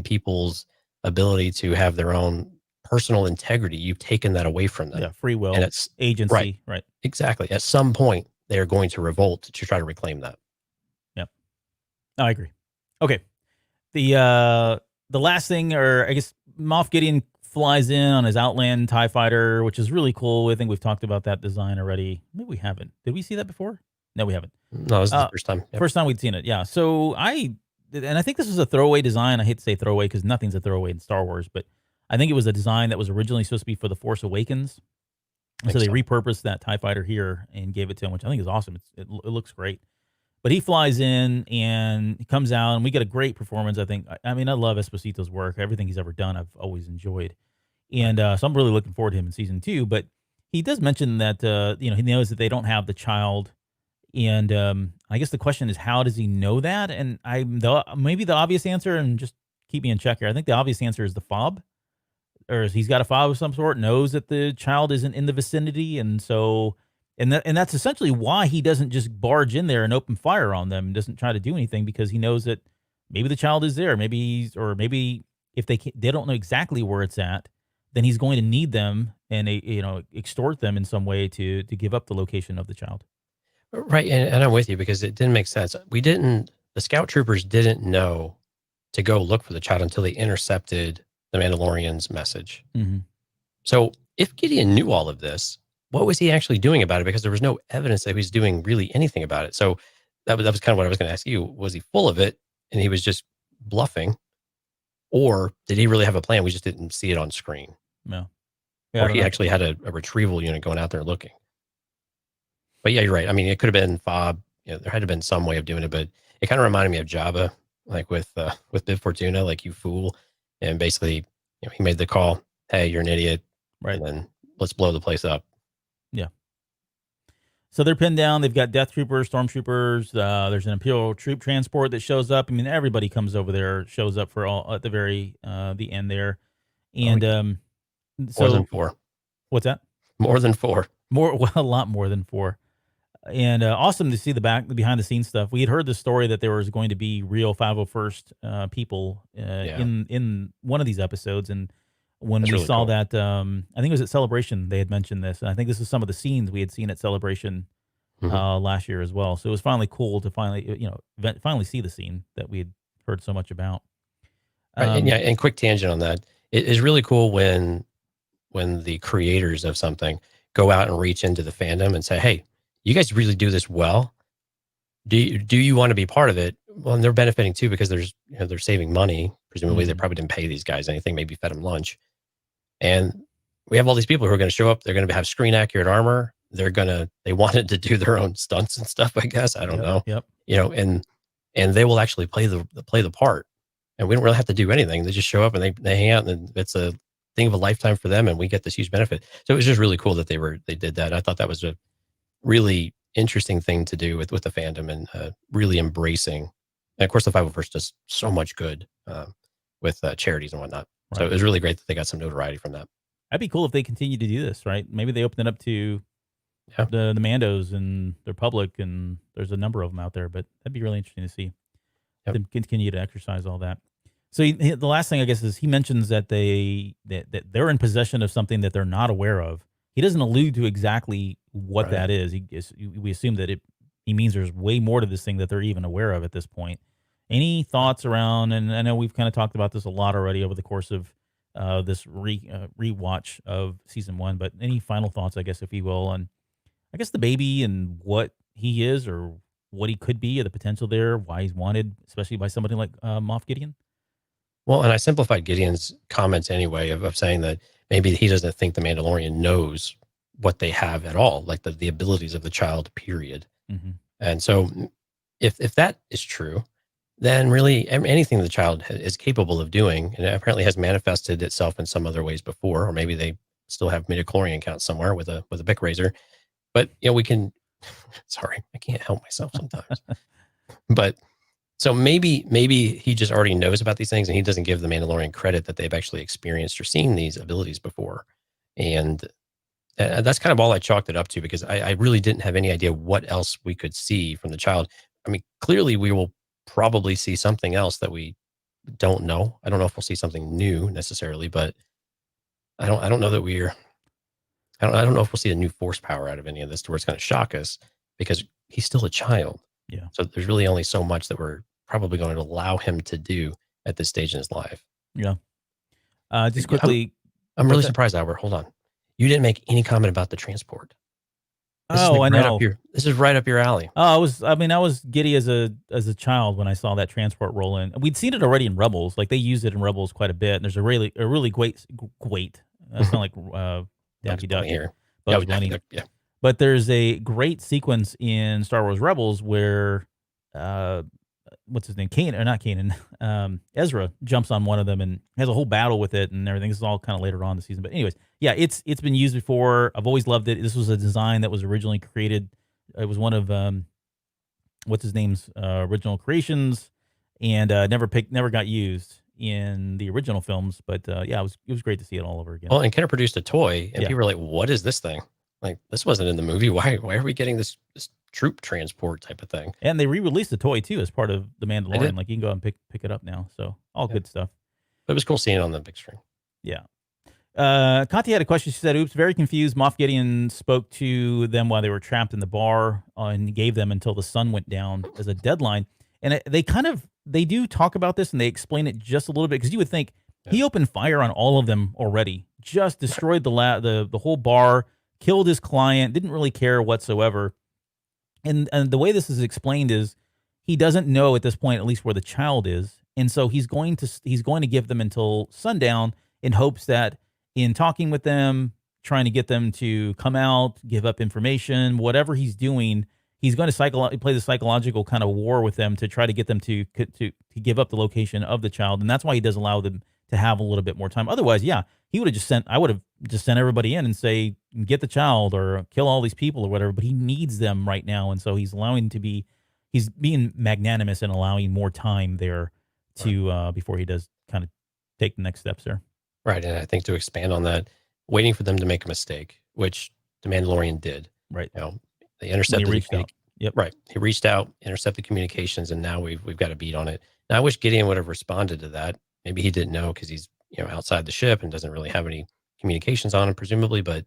people's ability to have their own personal integrity. You've taken that away from them. Yeah, free will, and it's agency, right? Exactly. At some point, they are going to revolt to try to reclaim that. Yep. No, I agree. Okay. The last thing, or I guess Moff Gideon flies in on his Outland TIE fighter, which is really cool. I think we've talked about that design already. Maybe we haven't. Did we see that before? No, we haven't. No, this is the first time. Yep. First time we'd seen it. Yeah. So I think this was a throwaway design. I hate to say throwaway because nothing's a throwaway in Star Wars, but I think it was a design that was originally supposed to be for The Force Awakens. So they repurposed that TIE fighter here and gave it to him, which I think is awesome. It looks great. But he flies in and he comes out, and we get a great performance, I think. I mean, I love Esposito's work. Everything he's ever done, I've always enjoyed. And so I'm really looking forward to him in season 2. But he does mention that, he knows that they don't have the child. And I guess the question is, how does he know that? And maybe the obvious answer, and just keep me in check here, I think the obvious answer is the fob. Or he's got a fob of some sort, knows that the child isn't in the vicinity. And so... And that's essentially why he doesn't just barge in there and open fire on them, doesn't try to do anything, because he knows that maybe the child is there, maybe if they don't know exactly where it's at, then he's going to need them and extort them in some way to give up the location of the child. Right, and I'm with you because it didn't make sense. The scout troopers didn't know to go look for the child until they intercepted the Mandalorian's message. Mm-hmm. So if Gideon knew all of this, what was he actually doing about it? Because there was no evidence that he was doing really anything about it. So that was kind of what I was going to ask you. Was he full of it and he was just bluffing? Or did he really have a plan? We just didn't see it on screen. No. Or he actually had a retrieval unit going out there looking. But yeah, you're right. I mean, it could have been fob. There had to have been some way of doing it, but it kind of reminded me of Jabba, like with Bib Fortuna, like, you fool. And basically, he made the call, hey, you're an idiot. Right. And then let's blow the place up. Yeah. So they're pinned down. They've got Death Troopers, Stormtroopers. There's an Imperial troop transport that shows up. I mean, everybody comes over there, shows up for all at the very the end there. And more than 4. What's that? More than 4. A lot more than 4. And awesome to see the behind the scenes stuff. We had heard the story that there was going to be real 501st people in one of these episodes, and when we saw cool. That, I think it was at Celebration, they had mentioned this. And I think this is some of the scenes we had seen at Celebration last year as well. So it was finally cool to finally see the scene that we had heard so much about. Right, and quick tangent on that. It is really cool when the creators of something go out and reach into the fandom and say, hey, you guys really do this well. Do you want to be part of it? Well, and they're benefiting too, because they're saving money. Presumably they probably didn't pay these guys anything, maybe fed them lunch. And we have all these people who are going to show up. They're going to have screen accurate armor. They wanted to do their own stunts and stuff, I guess. I don't know. Yep. And they will actually play the part. And we don't really have to do anything. They just show up and they hang out, and it's a thing of a lifetime for them, and we get this huge benefit. So it was just really cool that they did that. I thought that was a really interesting thing to do with the fandom, and really embracing. And of course, the 501st does so much good with charities and whatnot. Right. So it was really great that they got some notoriety from that. That'd be cool if they continue to do this, right? Maybe they open it up to the Mandos and the Republic, and there's a number of them out there. But that'd be really interesting to see them continue to exercise all that. So the last thing, I guess, is he mentions that that they're in possession of something that they're not aware of. He doesn't allude to exactly what that is. We assume that he means there's way more to this thing that they're even aware of at this point. Any thoughts around, and I know we've kind of talked about this a lot already over the course of this rewatch of season 1, but any final thoughts, I guess, if you will, on, I guess, the baby and what he is or what he could be, or the potential there, why he's wanted, especially by somebody like Moff Gideon? Well, and I simplified Gideon's comments anyway of saying that maybe he doesn't think the Mandalorian knows what they have at all, like the abilities of the child, period. Mm-hmm. And so if that is true, then really anything the child is capable of doing, and it apparently has manifested itself in some other ways before, or maybe they still have midichlorian counts somewhere with a Bic razor. But we can. Sorry, I can't help myself sometimes. But so maybe he just already knows about these things, and he doesn't give the Mandalorian credit that they've actually experienced or seen these abilities before. And that's kind of all I chalked it up to, because I really didn't have any idea what else we could see from the child. I mean, clearly we will probably see something else that we don't know. I don't know if we'll see something new necessarily, but I don't know that I don't know if we'll see a new force power out of any of this to where it's going to shock us. because he's still a child. Yeah. So there's really only so much that we're probably going to allow him to do at this stage in his life. Yeah. Just Yeah, quickly. I'm really what's that? surprised, Albert. Hold on. You didn't make any comment about the transport. This is Oh, I like right up know. this is right up your alley. Oh, I was giddy as a child when I saw that transport roll in. We'd seen it already in Rebels. Like they used it in Rebels quite a bit. And there's a really great. That's not like Daffy Duck. Here. Bugs Yeah, Bunny. yeah. But there's a great sequence in Star Wars Rebels where what's his name? Not Kanan. Ezra jumps on one of them and has a whole battle with it and everything. This is all kind of later on in the season. But anyways, yeah, it's been used before. I've always loved it. This was a design that was originally created. It was one of what's his name's original creations, and never got used in the original films. But yeah, it was great to see it all over again. Well, and Kenner produced a toy, and Yeah. people were like, "What is this thing? Like, this wasn't in the movie. Why are we getting this troop transport type of thing?" And they re-released the toy too as part of the did. Mandalorian. Like you can go out and pick it up now. So all good stuff. But it was cool seeing it on the big screen. Yeah. Conti had a question. She said, "Oops, very confused. Moff Gideon spoke to them while they were trapped in the bar and gave them until the sun went down as a deadline." And they do talk about this and they explain it just a little bit because you would think he opened fire on all of them already, just destroyed the whole bar, killed his client, didn't really care whatsoever. And the way this is explained is he doesn't know at this point, at least where the child is, and so he's going to give them until sundown in hopes that in talking with them, trying to get them to come out, give up information, whatever he's doing, he's going to play the psychological kind of war with them to try to get them to give up the location of the child, and that's why he does allow them to have a little bit more time. Otherwise, yeah, I would have just sent everybody in and say, get the child or kill all these people or whatever, but he needs them right now, and so he's being magnanimous and allowing more time there to before he does kind of take the next steps there. Right, and I think to expand on that, waiting for them to make a mistake, which the Mandalorian did. Right. You know, they intercepted. He reached out. Yep. Right. He reached out, intercepted communications, and now we've got a beat on it. Now I wish Gideon would have responded to that. Maybe he didn't know because he's outside the ship and doesn't really have any communications on him, presumably. But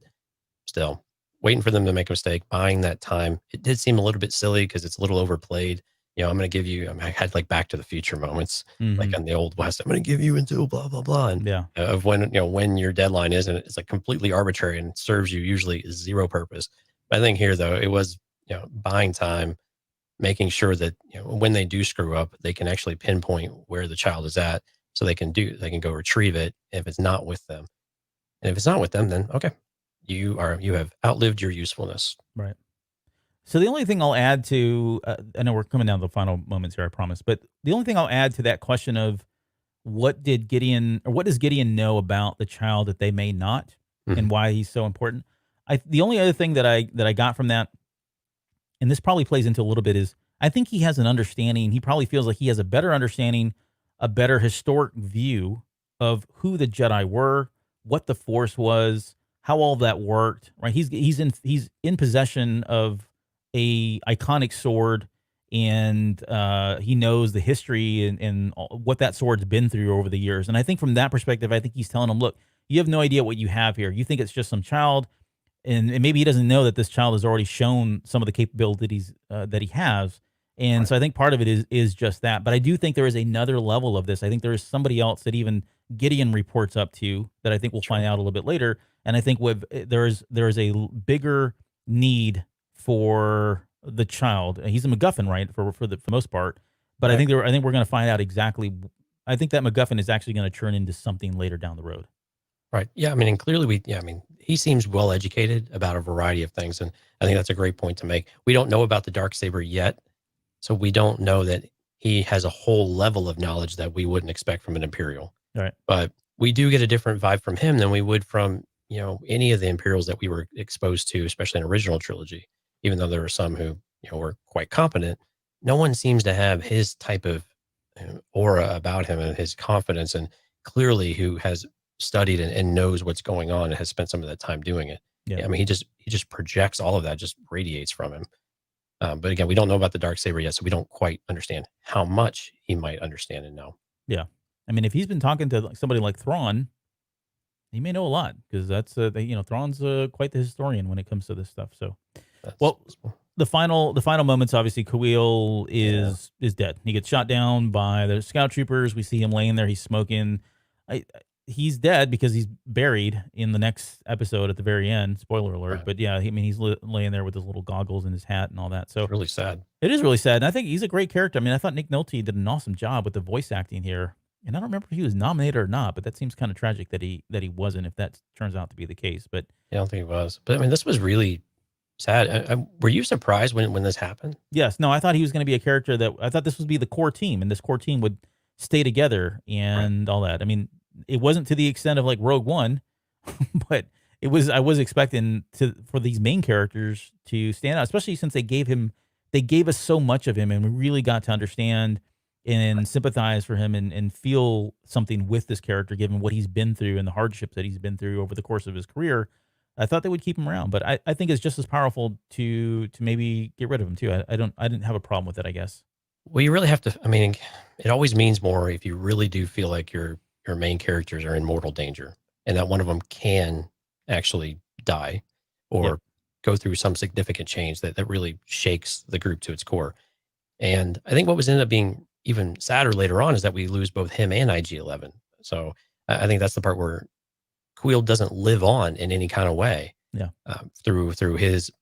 still, waiting for them to make a mistake, buying that time. It did seem a little bit silly because it's a little overplayed. I'm going to give you. I had like Back to the Future moments, like on the Old West. I'm going to give you until blah blah blah, and of when your deadline is, and it's like completely arbitrary and serves you usually zero purpose. But I think here though, it was buying time, making sure that when they do screw up, they can actually pinpoint where the child is at, so they can go retrieve it if it's not with them, and if it's not with them, then okay, you have outlived your usefulness. Right. So the only thing I'll add to, I know we're coming down to the final moments here, I promise, but the only thing I'll add to that question of what does Gideon know about the child that they may not, and why he's so important? The only other thing that I got from that, and this probably plays into a little bit, is I think he has an understanding. He probably feels like he has a better understanding, a better historic view of who the Jedi were, what the Force was, how all that worked. Right? He's in possession of a iconic sword, and he knows the history and what that sword's been through over the years. And I think from that perspective, I think he's telling him, look, you have no idea what you have here. You think it's just some child, and maybe he doesn't know that this child has already shown some of the capabilities that he has. And so I think part of it is just that. But I do think there is another level of this. I think there is somebody else that even Gideon reports up to that I think we'll find out a little bit later. And I think there is a bigger need for the child. He's a MacGuffin, right, for the most part. But I think we're going to find out exactly. I think that MacGuffin is actually going to turn into something later down the road. Right. Yeah. I mean, and clearly he seems well educated about a variety of things, and I think that's a great point to make. We don't know about the Darksaber yet, so we don't know that he has a whole level of knowledge that we wouldn't expect from an Imperial. Right. But we do get a different vibe from him than we would from any of the Imperials that we were exposed to, especially in original trilogy. Even though there were some who were quite competent, no one seems to have his type of aura about him and his confidence, and clearly who has studied and knows what's going on and has spent some of that time doing it. Yeah. I mean, he just projects all of that, just radiates from him. But again, we don't know about the Darksaber yet, so we don't quite understand how much he might understand and know. Yeah. I mean, if he's been talking to somebody like Thrawn, he may know a lot, because that's Thrawn's quite the historian when it comes to this stuff. So, That's well, possible. the final moments, obviously, Khalil is dead. He gets shot down by the scout troopers. We see him laying there. He's smoking. He's dead because he's buried in the next episode at the very end. Spoiler alert. Right. But yeah, he's laying there with his little goggles and his hat and all that. So It's really sad. it is really sad. And I think he's a great character. I mean, I thought Nick Nolte did an awesome job with the voice acting here. And I don't remember if he was nominated or not, but that seems kind of tragic that he wasn't, if that turns out to be the case. But Yeah, I don't think it was. But I mean, this was really sad. Were you surprised when this happened? yes, no, I thought he was going to be a character that I thought this would be the core team, and this core team would stay together and all that. I mean, it wasn't to the extent of like Rogue One, but it was. I was expecting for these main characters to stand out, especially since they gave us so much of him, and we really got to understand and sympathize for him and feel something with this character, given what he's been through and the hardships that he's been through over the course of his career. I thought they would keep him around, but I think it's just as powerful to maybe get rid of him too. I didn't have a problem with it, I guess. Well, you really have to. I mean, it always means more if you really do feel like your main characters are in mortal danger, and that one of them can actually die or Yep. go through some significant change that really shakes the group to its core. And I think what was ended up being even sadder later on is that we lose both him and IG-11. So I think that's the part where Quill doesn't live on in any kind of way. Yeah. Through the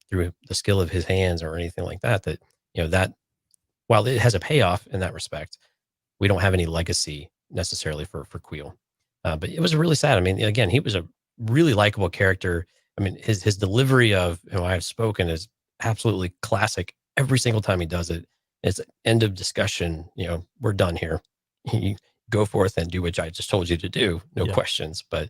skill of his hands or anything like that. That that while it has a payoff in that respect, we don't have any legacy necessarily for Quill. But it was really sad. I mean, again, he was a really likable character. I mean, his delivery of I have spoken is absolutely classic. Every single time he does it, it's end of discussion. We're done here. You go forth and do what I just told you to do. No Yeah. questions. But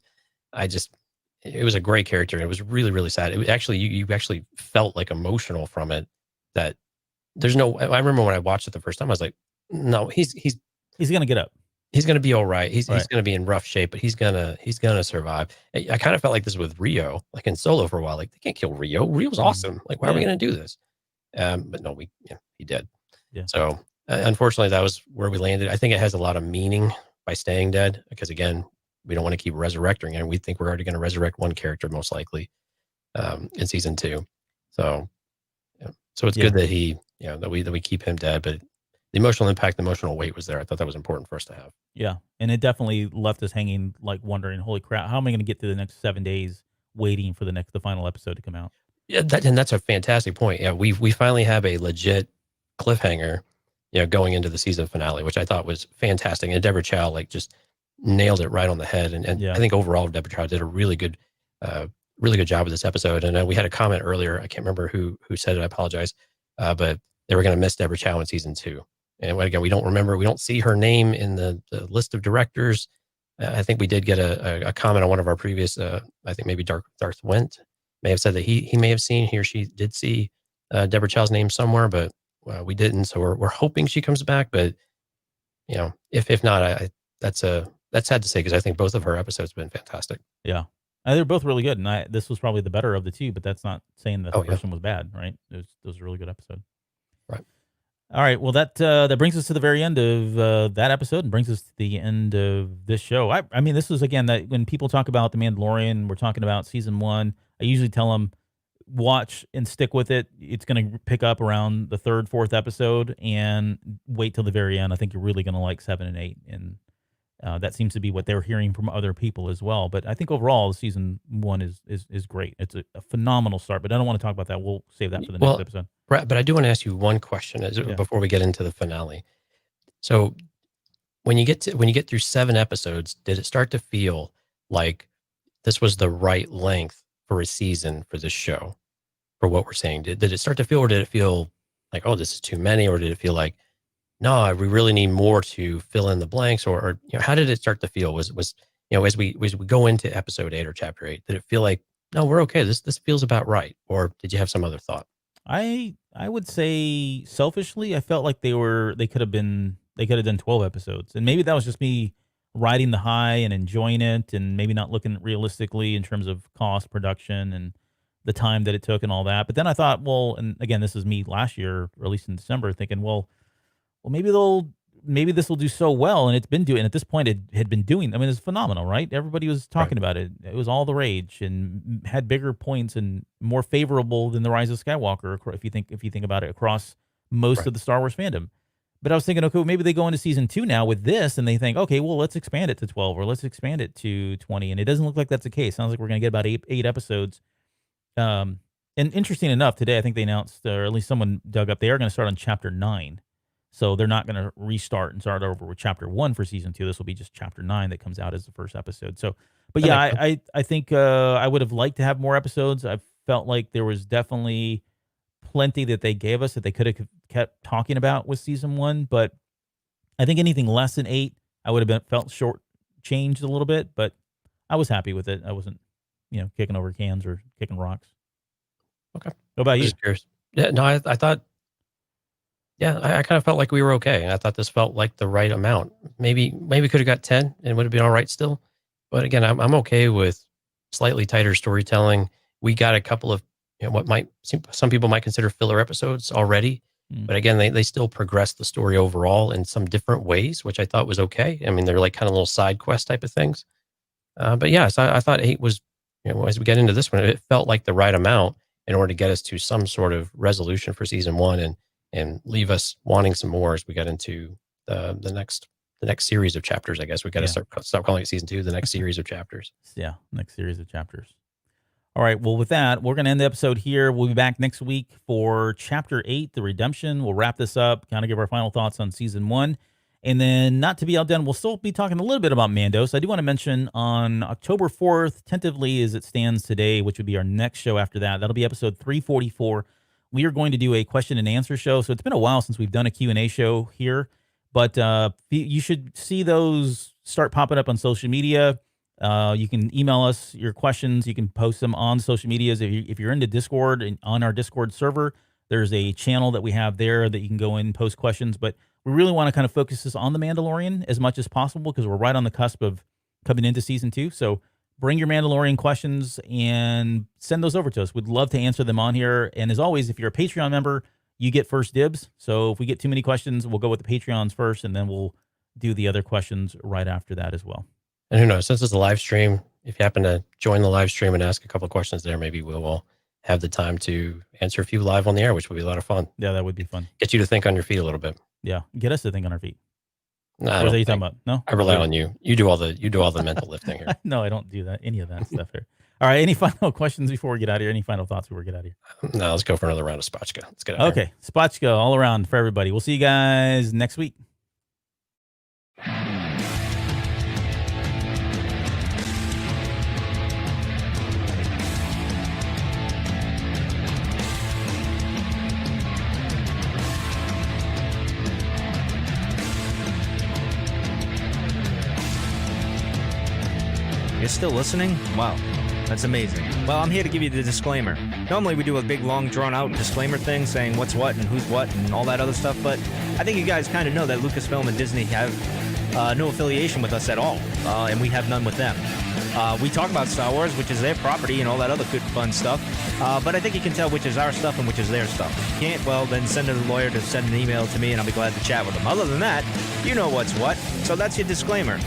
it was a great character. It was really, really sad. It was actually, you actually felt like emotional from it. That I remember when I watched it the first time, I was like, no, he's gonna get up. he's going to be all right. He's Right. going to be in rough shape, but he's going to survive. I kind of felt like this with Rio, like in Solo for a while. Like they can't kill Rio. Rio's awesome. Like, why are we Yeah. going to do this? But no, he did. Yeah. So unfortunately, that was where we landed. I think it has a lot of meaning by staying dead because again, we don't want to keep resurrecting, and we think we're already going to resurrect one character most likely in season 2. So, so it's Yeah. good that that we keep him dead, but the emotional impact, the emotional weight was there. I thought that was important for us to have. Yeah, and it definitely left us hanging, like wondering, "Holy crap! How am I going to get through the next 7 days waiting for the final episode to come out?" Yeah, that's a fantastic point. Yeah, we finally have a legit cliffhanger, going into the season finale, which I thought was fantastic. And Deborah Chow just nailed it right on the head. And Yeah. I think overall Deborah Chow did a really good job with this episode. And we had a comment earlier. I can't remember who said it. I apologize, but they were going to miss Deborah Chow in season 2. And again, we don't see her name in the list of directors. I think we did get a comment on one of our previous. I think maybe Darth Went may have said that he may have seen, he or she did see Deborah Chow's name somewhere, but we didn't. So we're hoping she comes back. But if not, that's sad to say because I think both of her episodes have been fantastic. Yeah, they're both really good, and this was probably the better of the two. But that's not saying that the Oh, yeah. first one was bad, right? It was a really good episode. Right. All right. Well, that brings us to the very end of that episode, and brings us to the end of this show. I mean, this is again that when people talk about The Mandalorian, we're talking about season 1. I usually tell them watch and stick with it. It's going to pick up around the 3rd, 4th episode, and wait till the very end. I think you're really going to like 7 and 8, and that seems to be what they're hearing from other people as well. But I think overall, season 1 is great. It's a phenomenal start. But I don't want to talk about that. We'll save that for the next episode. Right, but I do want to ask you one question before we get into the finale. So, when you get through 7 episodes, did it start to feel like this was the right length for a season for this show, for what we're saying? Did it start to feel, or did it feel like, oh, this is too many, or did it feel like, no, we really need more to fill in the blanks, or how did it start to feel? Was as we go into episode 8 or chapter 8, did it feel like, no, we're okay, this feels about right, or did you have some other thought? I would say selfishly, I felt like they could have done 12 episodes, and maybe that was just me riding the high and enjoying it, and maybe not looking realistically in terms of cost, production, and the time that it took and all that. But then I thought, well, and again, this is me last year, or at least in December, thinking, well, maybe they'll maybe this will do so well, and it's been doing. At this point, it had been doing. I mean, it's phenomenal, right? Everybody was talking about it. It was all the rage, and had bigger points and more favorable than the Rise of Skywalker. If you think about it across most of the Star Wars fandom. But I was thinking, okay, maybe they go into season 2 now with this, and they think, okay, well, let's expand it to 12 or let's expand it to 20, and it doesn't look like that's the case. Sounds like we're going to get about eight episodes. And interesting enough, today I think they announced, or at least someone dug up, they are going to start on chapter 9. So they're not going to restart and start over with chapter 1 for season 2. This will be just chapter 9 that comes out as the first episode. So, but yeah, I think I would have liked to have more episodes. I felt like there was definitely plenty that they gave us that they could have kept talking about with season 1. But I think anything less than 8, I would have felt short changed a little bit. But I was happy with it. I wasn't, kicking over cans or kicking rocks. Okay. What about you? Just curious. Yeah, no, I thought. Yeah, I kind of felt like we were okay. I thought this felt like the right amount. Maybe could have got 10 and would have been all right still. But again, I'm okay with slightly tighter storytelling. We got a couple of what some people might consider filler episodes already. But again, they still progress the story overall in some different ways, which I thought was okay. I mean, they're like kind of little side quest type of things. But yeah, so I thought 8 was, as we get into this one, it felt like the right amount in order to get us to some sort of resolution for season 1 and leave us wanting some more as we get into the next series of chapters. I guess we got to stop calling it season 2, the next series of chapters. Yeah, next series of chapters. All right, well, with that, we're going to end the episode here. We'll be back next week for Chapter 8, The Redemption. We'll wrap this up, kind of give our final thoughts on Season 1. And then, not to be outdone, we'll still be talking a little bit about Mando. So I do want to mention on October 4th, tentatively as it stands today, which would be our next show after that, that'll be episode 344. We are going to do a question and answer show. So it's been a while since we've done a Q&A show here. But you should see those start popping up on social media. You can email us your questions. You can post them on social medias. If you're into Discord and on our Discord server, there's a channel that we have there that you can go in and post questions. But we really want to kind of focus this on The Mandalorian as much as possible because we're right on the cusp of coming into season 2. So bring your Mandalorian questions and send those over to us. We'd love to answer them on here. And as always, if you're a Patreon member, you get first dibs. So if we get too many questions, we'll go with the Patreons first, and then we'll do the other questions right after that as well. And who knows, since it's a live stream, if you happen to join the live stream and ask a couple of questions there, maybe we'll have the time to answer a few live on the air, which would be a lot of fun. Yeah, that would be fun. Get you to think on your feet a little bit. Yeah, get us to think on our feet. No, what are you talking about? No, I rely on you. You do all the mental lifting here. No, I don't do that. Any of that stuff here. All right. Any final questions before we get out of here? Any final thoughts before we get out of here? No, let's go for another round of Spotchka. Let's get out. Okay, Spotchka all around for everybody. We'll see you guys next week. You're still listening? Wow, that's amazing. Well, I'm here to give you the disclaimer. Normally we do a big, long, drawn-out disclaimer thing saying what's what and who's what and all that other stuff, but I think you guys kind of know that Lucasfilm and Disney have no affiliation with us at all, and we have none with them. We talk about Star Wars, which is their property and all that other good, fun stuff, but I think you can tell which is our stuff and which is their stuff. If you can't, well, then send a lawyer to send an email to me, and I'll be glad to chat with them. Other than that, you know what's what, so that's your disclaimer.